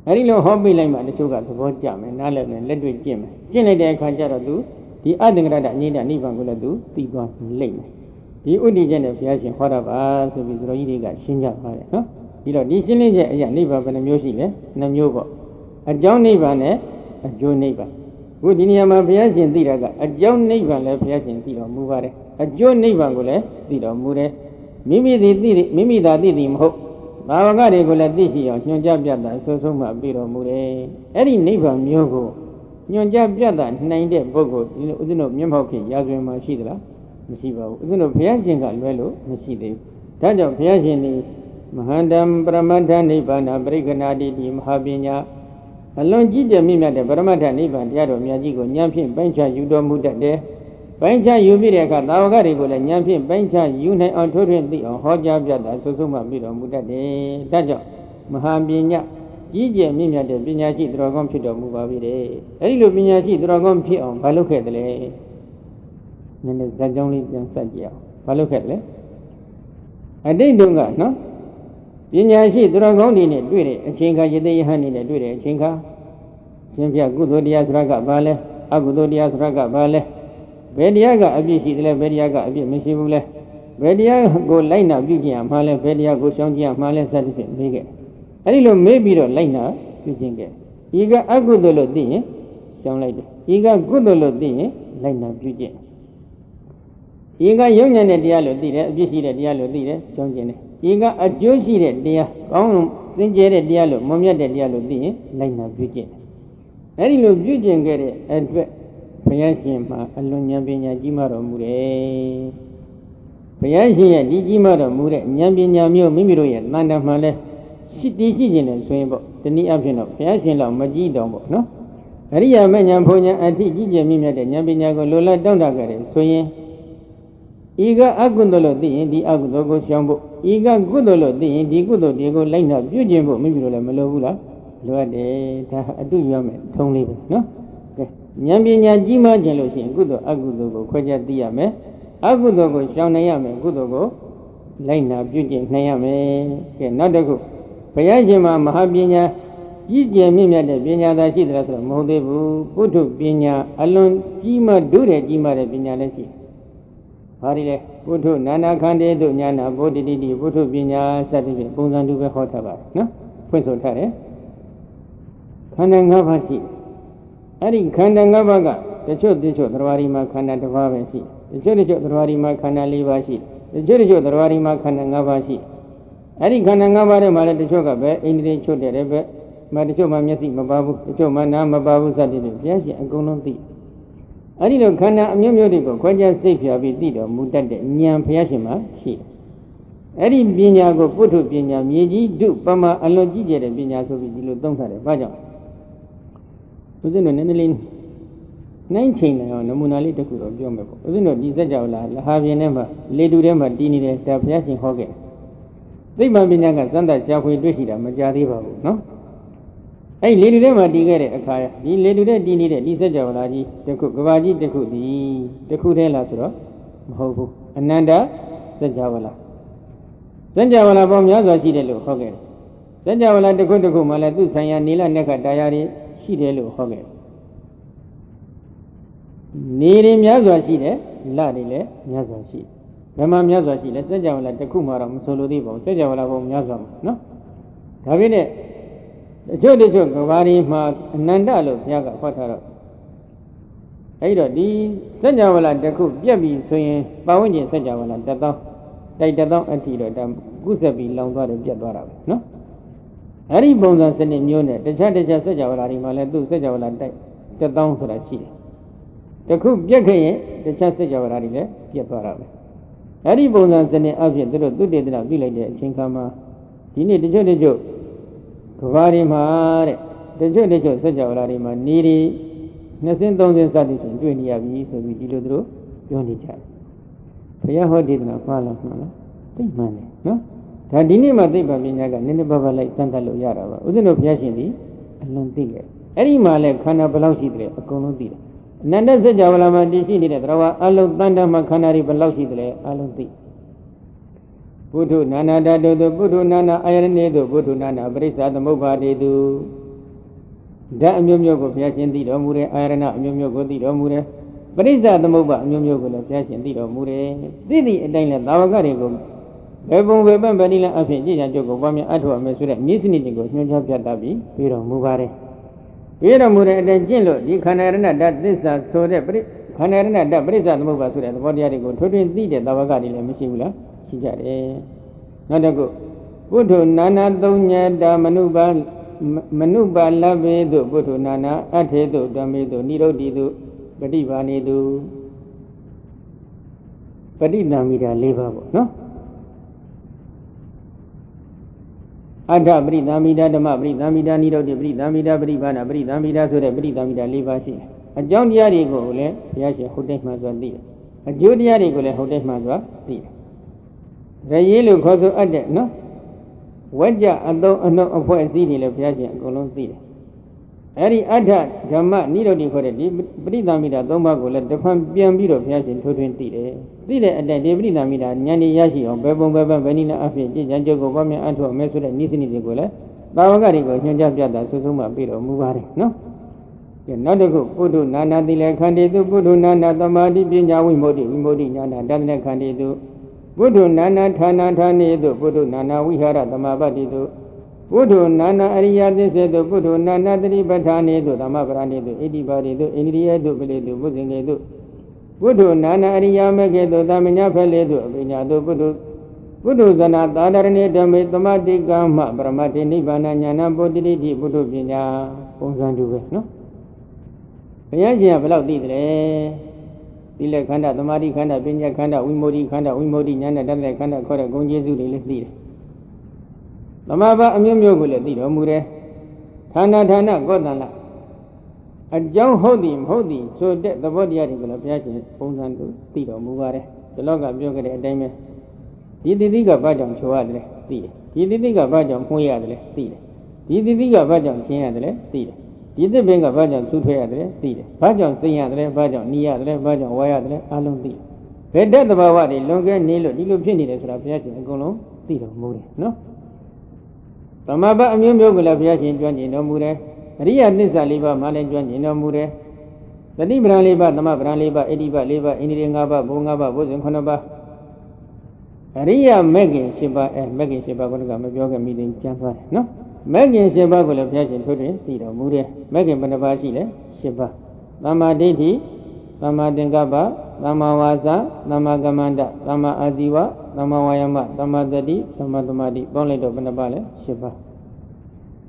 [SPEAKER 1] ်အဲဒီလိုဟောပြလိုက်မှတချို့ကသဘောကျမယ်နားလည်မယ်လက်တွေ့ကျင့်မယ်ကျင့်လိုက်တဲ့အခါကျတော့သူဒီအတ္တငရတအငိမ့်တနိဗ္ဗာန်ကိုလည်းသူသိသွားလိမ့်မယ်ဒီဥဒိချက်နဲ့ဘုရားရှင်ဟောတာပါဆိုပြီးသူတော်ကြီးတွေကရှင်းကြပါတယ်နော်ပြီးတော့ဒီရှင်းလင်းချက်အရာနိဗ္ဗာန်ဘယ်နှမျိုးရှိလဲ2မျိုးပေါ့အကြောင်းနိဗ္ဗာန်နဲ့အကျိုးနိဗ္ဗာန်ခုဒီနေရာမှာဘုရားရှင်သိတာကအကြောင်းနိဗ္ဗာန်လည်းဘုရားရှင်သိတော်မူပါတယ်အကျိုးနိဗ္ဗာန်ကိုလည်းသိတော်မူတယ်မိမိသာသိသည်မဟုတ်ဘာဝကတွေကိုလည်းသိရှိအောင်ညွှန်ကြားပြတာဆွဆုံးမှပြီးတော်မူတယ်အဲ့ဒီနိဗ္ဗာန်မျိုးကိုညွှန်ကြားပြတာနိုင်တဲ့ပုဂ္ဂိုလ်ဒီလိုဦးဇင်းတို့မျက်မှောက်ဖြင့်ရာဇဝင်မှာရှိသလားမရှိပါဘူးဦးဇင်းတို့ဘုရားရှင်ကလွဲလို့မရှိသေးဘူးဒါကြောင့်ဘုရားရှင်ဒီမဟာတံပရမတ္ထနိဗ္ဗာန်ပရိက္ခဏာတိဒီမဟာပညာအလွန်ကြီးကျယ်မြင့်မြတ်တဲ့ပရမတ္ထနိဗ္ဗာန်တရားတော်မြတ်ကြီးကိုဉာဏ်ဖြင့်ပိုင်းခြားယူတော်မူတတ်တယ်ပိုင်းခြားယူပြီးတဲ့အခါသာဝကတွေကိုလည်းဉာဏ်ဖြင့်ပိုင်းခြားယူနိုင်အောင်ထိုးထွင်းသိအောင်ဟောကြားပြတာဆုဆုံးမှပြီးတော်မူတတ်တယ်ဒါကြောင့်မဟာပညာကြီးကျယ်မြင့်မြတ်တဲ့ပညာရှိသူတော်ကောင်းဖြစ်တော်မူပါပြီတဲ့အဲဒီလိုပညာရှိသူတော်ကောင်းဖြစ်အောင်ဘာလုပ်ခဲ့သလဲနည်းနည်းဇာတ်ကြောင်းလေးပြန်ဆက်ကြည့်အောင်ဘာလုပ်ခဲ့လဲအတိတ်တုန်းကနော်ပညာရှိသူတော်ကောင်းတွေနဲ့တွေ့တဲ့အချိန်ခါယသိယဟန်တွေနဲ့တွေ့တဲ့အချိန်ခါရှင်ပြကုသိုလ်တရားဆိုတာကဘာလဲအကုသိုလ်တရားဆိုတာကဘာလဲဘယ်တရားကအပြစ်ရှိတယ်လဲဘယ်တရားကအပြစ်မရှိဘူးလဲဘယ်တရားကိုလိုက်နာပြုကျင့်ရမှာလဲဘယ်တရားကိုရှောင်ကျင့်ရမှာလဲစသဖြင့်မေးခဲ့အဲဒီလိုမေးပြီးတော့လိုက်နာပြုကျင့်ခဲ့ဤကအကုသိုလ်လို့သိရင်ရှောင်လိုက်တယ်ဤကကုသိုလ်လို့သိရင်လိုက်နာပြုကျင့်ဤကယုံညံ့တဲ့တရားလို့သိတယ်အပြစ်ရှိတဲ့တရားလို့သိတယ်ရှောင်ကျင့်တယ်ဤကအကျိုးရှိတဲ့တရားကောင်းသင်ကျဲတဲ့တရားလို့မွန်မြတ်တဲ့တရားလို့သိရင်လိုက်နာပြုကျင့်အဲဒီလိုပြုကျင့်ခဲ့တဲ့အတွက်ဘုရားရှင်မှာအလွန်ဉာဏ်ပညာကြီးမားတော်မူတယ်ဘုရားရှင်ရဲ့ဒီကြီးမားတော်မူတဲ့ဉာဏ်ပညာမျိုးမိမိတို့ရဲ့တန်တမှန်လဲရှိတည်ရှိခြင်းနဲ့ဆိုရင်ပေါ့တနည်းအားဖြင့်တော့ဘုရားရှင်လောက်မကြည့်တော့ပေါ့နော်အရိယာမဉ္ဇဉ်ဘုံဉာဏ်အထိကြီးကျယ်မြင့်မြတ်တဲ့ဉာဏ်ပညာကိုလိုလားတောင့်တခဲ့တယ်ဆိုရင်ဤကအကုသိုလ်လို့သိရင်ဒီအကုသိုလ်ကိုရှောင်ဖို့ဤကကုသိုလ်လို့သိရင်ဒီကုသိုလ်တွေကိုလိုက်နာပြုကျင့်ဖို့မိမိတို့လည်းမလိုဘူးလားလိုအပ်တယ်ဒါအတူရမယ်ထုံးလေးပဲနော်ကဲဉာဏ်ပညာကြီးမားခြင်းလို့ရှိရင်ကုသိုလ်အကုသိုလ်ကိုခွဲခြားသိရမယ်အကုသိုလ်ကိုရှောင်နိုင်ရမယ်ကုသိုလ်ကိုလိုက်နာပြုကျင့်နိုင်ရမယ်ကဲနောက်တစ်ခုဘုရားရှင်မှာမဟာပညာကြီးကျယ်မြင့်မြတ်တဲ့ပညာသာရှိတယ်ဆိုတော့မဟုတ်သေးဘူးပုထုပညာအလွန်ကြီးမားဒုတဲ့ကြီးမားတဲ့ပညာလည်းရှိဘာဒီလဲပုထုနာနာခန္တေတို့ညာနာဗောဓိတိပုထုပညာစသဖြင့်ပုံစံတူပဲဟောထားပါတယ်နော်ဖွင့်ဆိုထားတယ်ခန္ဓာ၅ပါးရှိအဲ့ဒီခန္ဓာ၅ပါးကတချို့သတ္တဝါတွေမှာခန္ဓာတစ်ပါးပဲရှိတချို့သတ္တဝါတွေမှာခန္ဓာ၄ပါးရှိတချို့သတ္တဝါတွေမှာခန္ဓာ၅ပါးရှိအဲ့ဒီခန္ဓာ၅ပါးထဲမှာလည်းတချို့ကပဲအိန္ဒြေချွတ်တယ်ပဲမတချို့မှမျက်စိမပါဘူးတချို့မှနားမပါဘူးစသဖြင့်ဘုရားရှင်အကုန်လုံးသိအဲ့ဒီလိုခန္ဓာအမျိုးမျိုးတွေကိုခွဲခြားစိတ်ဖြာပြီးသိတော်မူတတ်တဲ့ဉာဏ်ဘုရားရှင်မှာရှိတယ်အဲ့ဒီပညာကိုပုထုပညာမြေကြီးဒုပမာအလွန်ကြီးကျယ်တဲ့ပညာဆိုပြီးဒီလိုသုံးထားတယ်ဘာကြောင့်ဦးဇင်းတို့နည်းနည်းလေးနိုင်ချိန်တယ်အောင်နမူနာလေးတစ်ခုတော့ပြောမယ်ပေါ့ဦးဇင်းတို့ဒီစက်ကြောလာလဟာပြင်းထဲမှာလေတူထဲမှာတည်နေတယ်ဒါဘုရားရှင်ဟောခဲ့သိပ္ပံပညာကစံတတ်ရှားဖွေတွေ့ရှိတာမကြသေးပါဘူးနော်အဲ့လေတူထဲမှာတည်ခဲ့တဲ့အခါဒီလေတူထဲတည်နေတဲ့ဒီစက်ကြောလာကြီးတစ်ခုကဘာကြီးတစ်ခုဒီတစ်ခုတည်းလားဆိုတော့မဟုတ်ဘူးအနန္တစက်ကြောလာစက်ကြောလာပေါင်းများစွာရှိတယ်လို့ဟောခဲ့တယ်စက်ကြောလာတစ်ခုတစ်ခုမှလည်းသူ့ဆိုင်ရာနီလနက္ခတရားတွေရှိတယ်လို့ဟောခဲ့တယ် နေရများစွာရှိတယ်လတွေလည်းများစွာရှိတယ်ဓမ္မများစွာရှိတယ်စัจ java လာတစ်ခုမှတော့မဆိုလိုသေးပါဘူးစัจ java လာပုံများစွာနော်ဒါဖြစ်တဲ့တချို့ကဘာဒီမှာအနန္တလို့ဘုရားကဟောထားတော့အဲ့တော့ဒီစัจ java လာတစ်ခုပြက်ပြီးဆိုရင်ပတ်ဝန်းကျင်စัจ java လာ1000တိုက်1000အထိတော့ဒါကုသပြီးလောင်သွားတယ်ပြက်သွားတာပဲနော်အဲ့ဒီပုံစံစနစ်မျိုးနဲ့တခြားစัจ java လာဒီမှာလည်းသူ့စัจ java လာတိုက်1000ဆိုတာရှိတယ်တခုပြက်ခဲ့ရင်တခြားစัจ java လာတွေလည်းပြက်သွားတာပဲအဲ့ဒီပုံစံစနစ်အဖြစ်သူတို့သုတေသနပြုလိုက်တဲ့အချိန်ခါမှာဒီနေ့တချို့ကဘာတွေမှာတဲ့တချို့စัจ java လာတွေမှာနေတွေနှစ်စင်းသုံးစင်းစသည်ဖြင့်တွေ့နေရပြီဆိုပြီးဒီလိုသူတို့ပြောနေကြတယ်ဘုရားဟောဒေသနာမှားလားမှန်လားသိမှန်တယ်နော်ဒါဒီနေ့မှသိပ္ပံပညာကနည်းနည်းပါးပါးလိုက်စမ်းသပ်လို့ရတာပါဥစဉ်တို့ဘုရားရှင်ဒီအလွန်သိခဲ့အဲ့ဒီမှာလဲခန္ဓာဘယ်လောက်ရှိတယ်အကုန်လုံးသိတယ်အနန္တစัจ java လာမှာတည်ရှိနေတဲ့တရားအလုံးတန်တမှာခန္ဓာတွေဘယ်လောက်ရှိတယ်အလုံးသိပုထုနာနာဓာတုပုထုနာနာအာယရဏေတုပုထုနာနာပရိစ္ဆာသမုပ္ပါဒေတုဓာတ်အမျိုးမျိုးကိုဘုရားရှင်သိတော်မူတယ်အာယရဏအမျိုးမျိုးကိုသိတော်မူတယ်ပရိစ္ဆာသမုပ္ပါအမျိုးမျိုးကိုလည်းဘုရားရှင်သိတော်မူတယ်သိသည့်အတိုင်းလည်းသာဝကတွေကိုဘယ်ပုံဘယ်ပန်းဗဏိလအဖြစ်ကြည်ညာကျုပ်ကိုပွားများအထောက်အမယ်ဆိုတဲ့မြစ်စနစ်တွေကိုညွှန်ကြားပြတတ်ပြီးပြီးတော်မူပါတယ်ပြီးတော်မူတဲ့အတိုင်းကျင့်လို့ဒီခန္ဓာရဏဓာတ်သစ္စာဆိုတဲ့ခန္ဓာရဏဓာတ်ပရိစ္ဆာသမုပ္ပါဆိုတဲ့သဘောတရားတွေကိုထွန်းထွန်းသိတဲ့သာဝကတွေလည်းမရှိဘူးလားရှိကြတယ်နောက်တစ်ခုပုထုနာနာသုံးညတာမနုပါလဘေတုပုထုနာနာအထေတုဓမ္မေတုနိရောဓိတုပฏิဘာနေတုပฏิသမိတာ၄ပါးပေါ့နော်အဋ္ဌပရိသမိတာဓမ္မပရိသမိတာနိရောဓိပရိသမိတာပရိဘာနာပရိသမိတာဆိုတဲ့ပရိသမိတာ၄ပါးရှိတယ်အကြောင်းတရားတွေကိုလည်းဘုရားရှင်ဟုတ်တဲ့မှဆိုသိတယ်အကျိုးတရားတွေကိုလည်းဟုတ်တဲ့မှဆိုသိတယ်ရရေးလို့ခေါ်ဆိုအပ်တဲ့နော်ဝကြအသုံးအနှုတ်အဖွဲ့အစည်းတွေလည်းဘုရားရှင်အကုန်လုံးသိတယ်အဲ့ဒီအဋ္ဌဓမ္မနိရောဓိခေါ်တဲ့ဒီပရိသမိတာ၃ပါးကိုလည်းတစ်ဖန်ပြန်ပြီးတော့ဘုရားရှင်ထိုးထွင်းသိတယ်သိတဲ့အတိုင်းဒီပရိသမိတာဉာဏ်ရရှိအောင်ဘယ်ပုံဘယ်ပန်းဘယ်နည်းနဲ့အဖြစ်ကြည်ကြံကြုတ်ကိုဘာမြအထောက်အမဲဆိုတဲ့နိစ္စနိတွေကိုလည်းသာဝကတွေကိုညွှန်ကြားပြတာဆွဆုံးမှပြီးတော်မူပါတယ်နော်နောက်တစ်ခုပုထုနာနာတိလေခန္တီတုပုထုနာနာသမာဓိပညာဝိမု တိညာနာတဏ္ဍခန္တီတုပုထုနာနာဌာနာဌာနေတုပုထုနာနာဝိဟာရသမပတ္တိတုပုထုနာနာအရိယသစ္စေတုပုထုနာနာတတိပဋ္ဌာနေတုသမပရဏေတုဣတိပါတိတုဣန္ဒိယတုပလေတုပုဇင်ကေတုပုထုနာနာအရိယမေကေတုသမညာဖလေတုအပိညာတုပုထုဇနာသာဒရဏေဓမ္မေသမတိကမပရမတ္တိနိဗ္ဗာန်ဉာဏပုတ္တိတိပုထုပညာပုံစံတူပဲနော်ဘုရားရှင်ကဘယ်လောက်သိတယ်သီလခန္ဓာသမာဓိခန္ဓာပညာခန္ဓာဝိမု တိခန္ဓာဝိမု တိဉာဏတတ္တခန္ဓာခေါ်တဲ့ဂုဏ်ကျေးဇူးတွေလည်းသိတယ်သမဘာအမျိုးမျိုးကိုလည်းသိတော်မူတယ်ဌာနကောတန်လအကြောင်းဟုတ်သည်မဟုတ်သည်ဆိုတဲ့သဘောတရားတွေကိုလည်းဘုရားရှင်ပုံစံတူသိတော်မူပါတယ်ဒီလောကပြောခဲ့တဲ့အတိုင်းပဲဒီတိတိကဘာကြောင့်ချိုရတယ်သိတယ်ဒီတိတိကဘာကြောင့်မှုရတယ်သိတယ်ဒီတိတိကဘာကြောင့်ရှင်းရတယ်သိတယ်ဒီသစ်ပင်ကဘာကြောင့်သူ့ထွက်ရတယ်သိတယ်ဘာကြောင့်သိရတယ်ဘာကြောင့်နီးရတယ်ဘာကြောင့်ဝါရတယ်အလုံးသိဘယ်တတ်သဘာဝတွေလွန်ကဲနေလို့ဒီလိုဖြစ်နေတယ်ဆိုတာဘုရားရှင်အကုန်လုံးသိတော်မူတယ်နော်သမဘအမျိုးမျိုးကိုလည်းဘုရားရှင်ကျွမ်းကျင်တော်မူတယ်အရိယသစ္စာ၄ပါးမှလည်းကျွမ်းကျင်တော်မူတယ်သတိပ္ပံ၄ပါးသမပ္ပံ၄ပါးဣတိပ၄ပါးဣန္ဒြေ၅ပါးဘုံ၅ပါးဘုဇင်9ပါးအရိယမဂ်ခင်7ပါးမဂ်ခင်7ပါးကမပြောခဲ့မိသေးကျမ်းသွားတယ်နော်မဂ်ခင်7ပါးကိုလည်းဘုရားရှင်ထုတ်တယ်သိတော်မူတယ်မဂ်ခင်ဘယ်နှပါးရှိလဲ7ပါးသမ္မာဒိဋ္ဌိသမ္မာသင်္ကပ္ပသမ္မာဝါစာသမ္မာကမ္မန္တသမ္မာအာဇီဝသမ္မာဝါယာမသမ္မာသတိသမ္မာသမာဓိပေါင်းလိုက်တော့ဘယ်နှပါးလဲ7ပါး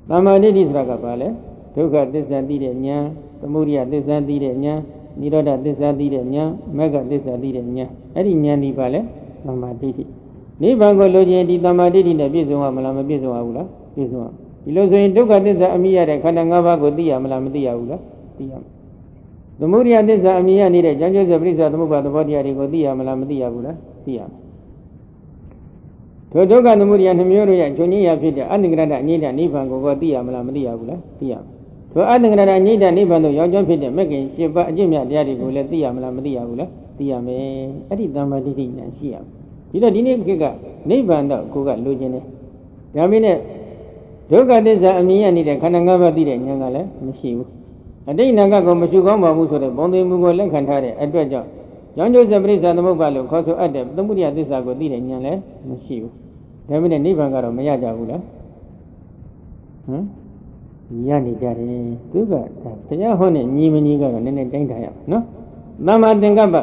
[SPEAKER 1] သမ္မာဒိဋ္ဌိဆိုတာကဘာလဲဒုက္ခသစ္စာသိတဲ့ဉာဏ်သမုဒယသစ္စာသိတဲ့ဉာဏ်နိရောဓသစ္စာသိတဲ့ဉာဏ်မဂ္ဂသစ္စာသိတဲ့ဉာဏ်အဲ့ဒီဉာဏ်ဒီပါလဲသမ္မာဒိဋ္ဌိနိဗ္ဗာန်ကိုလိုချင်ဒီသမ္မာဒိဋ္ဌိနဲ့ပြည့်စုံရမလားမပြည့်စုံရဘူးလားပြည့်စုံရဒီလိုဆိုရင်ဒုက္ခသစ္စာအမိရတဲ့ခန္ဓာ၅ပါးကိုသိရမလားမသိရဘူးလားသိရမယ်သမုဒယသစ္စာအမိရနေတဲ့ဉာဏ်ကျိုးစပရိစ္ဆာသမုပ္ပါသဘောတရားတွေကိုသိရမလားမသိရဘူးလားသိရမယ်ထိုဒုက္ခသမုဒယနှမျိုးတို့ရဲ့ချုပ်ငြိမ်းရာဖြစ်တဲ့အတ္တကရဏအငြိမ့်တဲ့နိဗ္ဗာန်ကိုသိရမလားမသိရဘူးလားသိရမယ်ထိုအတ္တကရဏအငြိမ့်တဲ့နိဗ္ဗာန်တို့ရောက်ကြောင်းဖြစ်တဲ့မဂ္ဂင်7ပါးအကျင့်မြတ်တရားတွေကိုလည်းသိရမလားမသိရဘူးလားသိရမယ်အဲ့ဒီသမ္မာဒိဋ္ဌိဉာဏ်ရှိရမယ်ဒီတော့ဒီနေ့ခေတ်ကနိဗ္ဗာန်တော့ကိုကလိုချင်တယ်ဒါပေမဲ့ဒုက္ခသစ္စာအမြင်ရနေတဲ့ခန္ဓာ၅ပါးသိတဲ့ဉာဏ်ကလည်းမရှိဘူး အတိတ်နာကကိုမရှိကောင်းပါဘူးဆိုတဲ့ဘုံသိမှုကိုလက်ခံထားတဲ့အတွက်ကြောင့်ကြောင့်ကျိုးစပရိစ္ဆာသမုပ္ပါလို့ခေါ်ဆိုအပ်တဲ့သမုဒိယသစ္စာကိုသိတဲ့ဉာဏ်လည်းမရှိဘူးဒါပေမဲ့နိဗ္ဗာန်ကတော့မရကြဘူးလားရနေကြတယ်သူကတရားဟောတဲ့ညီမညီကတော့နည်းနည်းတိုင်းထားရအောင်နော်သမ္မာသင်္ကပ္ပ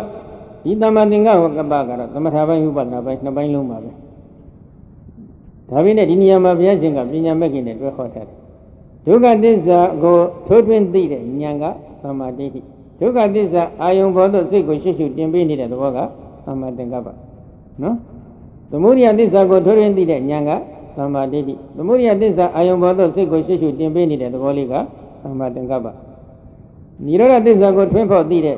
[SPEAKER 1] ဒီသမ္မာသင်္ကပ္ပကတော့သမထပိုင်းဥပဒနာပိုင်းနှစ်ပိုင်းလုံးပါပဲဒါပေမဲ့ဒီနေရာမှာဘုရားရှင်ကပညာမဲ့ခင်နဲ့တွဲခေါ်ထားတယ်ဒုက္ခသစ္စာကိုထိုးထွင်းသိတဲ့ဉာဏ်ကသမ္မာဒိဋ္ဌိဒုက္ခသစ္စာအာယုံဘောသို့စိတ်ကိုရှုရှုတင်ပေးနေတဲ့သဘောကသမ္မာသင်္ကပ္ပနော်သမုဒိယသစ္စာကိုထိုးထွင်းသိတဲ့ဉာဏ်ကသမ္မာဒိဋ္ဌိသမုဒိယသစ္စာအာယုံဘောသို့စိတ်ကိုရှုရှုတင်ပေးနေတဲ့သဘောလေးကသမ္မာသင်္ကပ္ပနိရောဓသစ္စာကိုထွင်းဖောက်သိတဲ့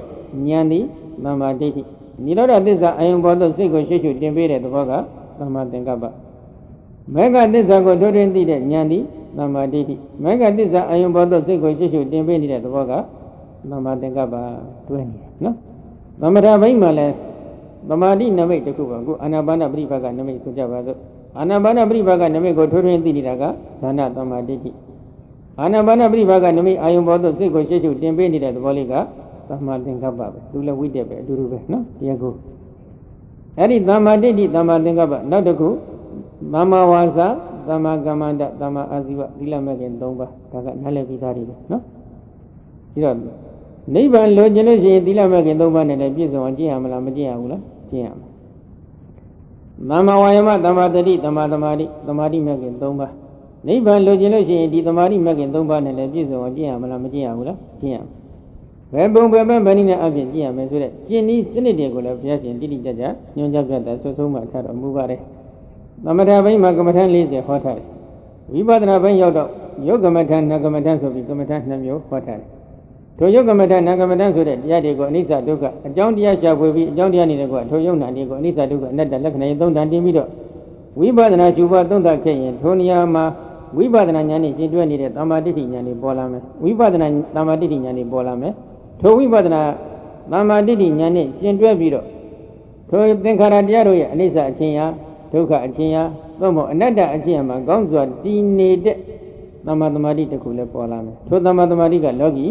[SPEAKER 1] ဉာဏ်သည်သမ္မာဒိဋ္ဌိနိရောဓသစ္စာအာယုံဘောသို့စိတ်ကိုရှုရှုတင်ပေးတဲ့သဘောကသမ္မာသင်္ကပ္ပမေဃသစ္စာကိုထိုးထွင်းသိတဲ့ဉာဏ်သည်သမ္မာဒိဋ္ဌိမေဃသစ္စာအာယုံဘောသို့စိတ်ကိုရှုရှုတင်ပေးနေတဲ့သဘောကသမ္မာသင်္ကပ္ပတွဲနေတယ်နော်သမထဘိုင်းမှာလဲသမာဓိနမိတ်တစ်ခုပါအခုအာနာပါနပရိပါကနမိတ်ဆိုကြပါစို့အာနာပါနပရိပါကနမိတ်ကိုထိုးထွင်းသိနေတာကဒါနသမ္မာဒိဋ္ဌိအာနာပါနပရိပါကနမိတ်အာယုံဘောသို့စိတ်ကိုရှုရှုတင်ပေးနေတဲ့သဘောလေးကသမ္မာသင်္ကပ္ပပဲသူလည်းဝိတ္တပဲအတူတူပဲနော်တရားကိုအဲ့ဒီသမ္မာဒိဋ္ဌိသမ္မာသင်္ကပ္ပနောက်တစ်ခုသမ္မာဝါစာသမ္မာကမ္မန္တသမ္မာအာဇီဝသီလမဲ့ခင်၃ပါးဒါကနားလည်ပြီးသားတွေပဲနော်ပြီးတော့နိဗ္ဗာန်လိုချင်လို့ရှိရင်သီလမဲ့ခင်၃ပါးနဲ့လည်းပြည့်စုံအောင်ကျင့်ရမလားမကျင့်ရဘူးလားကျင့်ရမယ်သမ္မာဝါယမသမ္မာတတိသမ္မာသမာဓိသမာဓိမဲ့ခင်၃ပါးနိဗ္ဗာန်လိုချင်လို့ရှိရင်ဒီသမာဓိမဲ့ခင်၃ပါးနဲ့လည်းပြည့်စုံအောင်ကျင့်ရမလားမကျင့်ရဘူးလားကျင့်ရမယ်ဘယ်ပုံပဲဗဏိနဲ့အပြင်ကျင့်ရမယ်ဆိုတဲ့ကျင့်နည်းစနစ်တွေကိုလည်းဘုရားရှင်တိတိကျကျညွှန်ကြားပြတာဆွဆုံးမှထားတော်မူပါတယ်သမထဘိုင်းမှာကမ္မထန်40ဟောထားတယ်ဝိပဿနာဘိုင်းရောက်တော့ယုတ်ကမ္မထန်နကမ္မထန်ဆိုပြီးကမ္မထန်2မျိုးဟောထားတယ်ထိုယုတ်ကမ္မထန်နကမ္မထန်ဆိုတဲ့တရားတွေကိုအနိစ္စဒုက္ခအကြောင်းတရားရှာဖွေပြီးအကြောင်းတရားနေတဲ့ကထိုယုတ်နာတွေကိုအနိစ္စဒုက္ခအနတ္တလက္ခဏာရေးသုံးတန်တင်ပြီးတော့ဝိပဿနာရှုပါသုံးသပ်ခဲ့ရင်ထိုနေရာမှာဝိပဿနာဉာဏ်နဲ့ရှင်းတွဲနေတဲ့သမ္မာဒိဋ္ဌိဉာဏ်တွေပေါ်လာမယ်ဝိပဿနာသမ္မာဒိဋ္ဌိဉာဏ်တွေပေါ်လာမယ်ထိုဝိပဿနာသမ္မာဒိဋ္ဌိဉာဏ်နဲ့ရှင်းတွဲပြီးတော့ထိုသင်္ခါရတရားတို့ရဲ့အနိစ္စအချင်းရာဒုက္ခအချင်းရာသို့မဟုတ်အနတ္တအချင်းရာမှာကောင်းစွာတည်နေတဲ့သမ္မာသမာဓိတစ်ခုလည်းပေါ်လာမယ်ထိုသမ္မာသမာဓိကလောကီ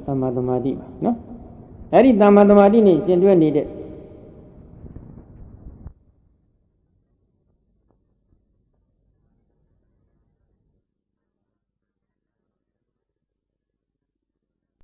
[SPEAKER 1] သမ္မာသမာဓိပါနော်အဲ့ဒီသမ္မာသမာဓိနဲ့ရှင်းတွဲနေတဲ့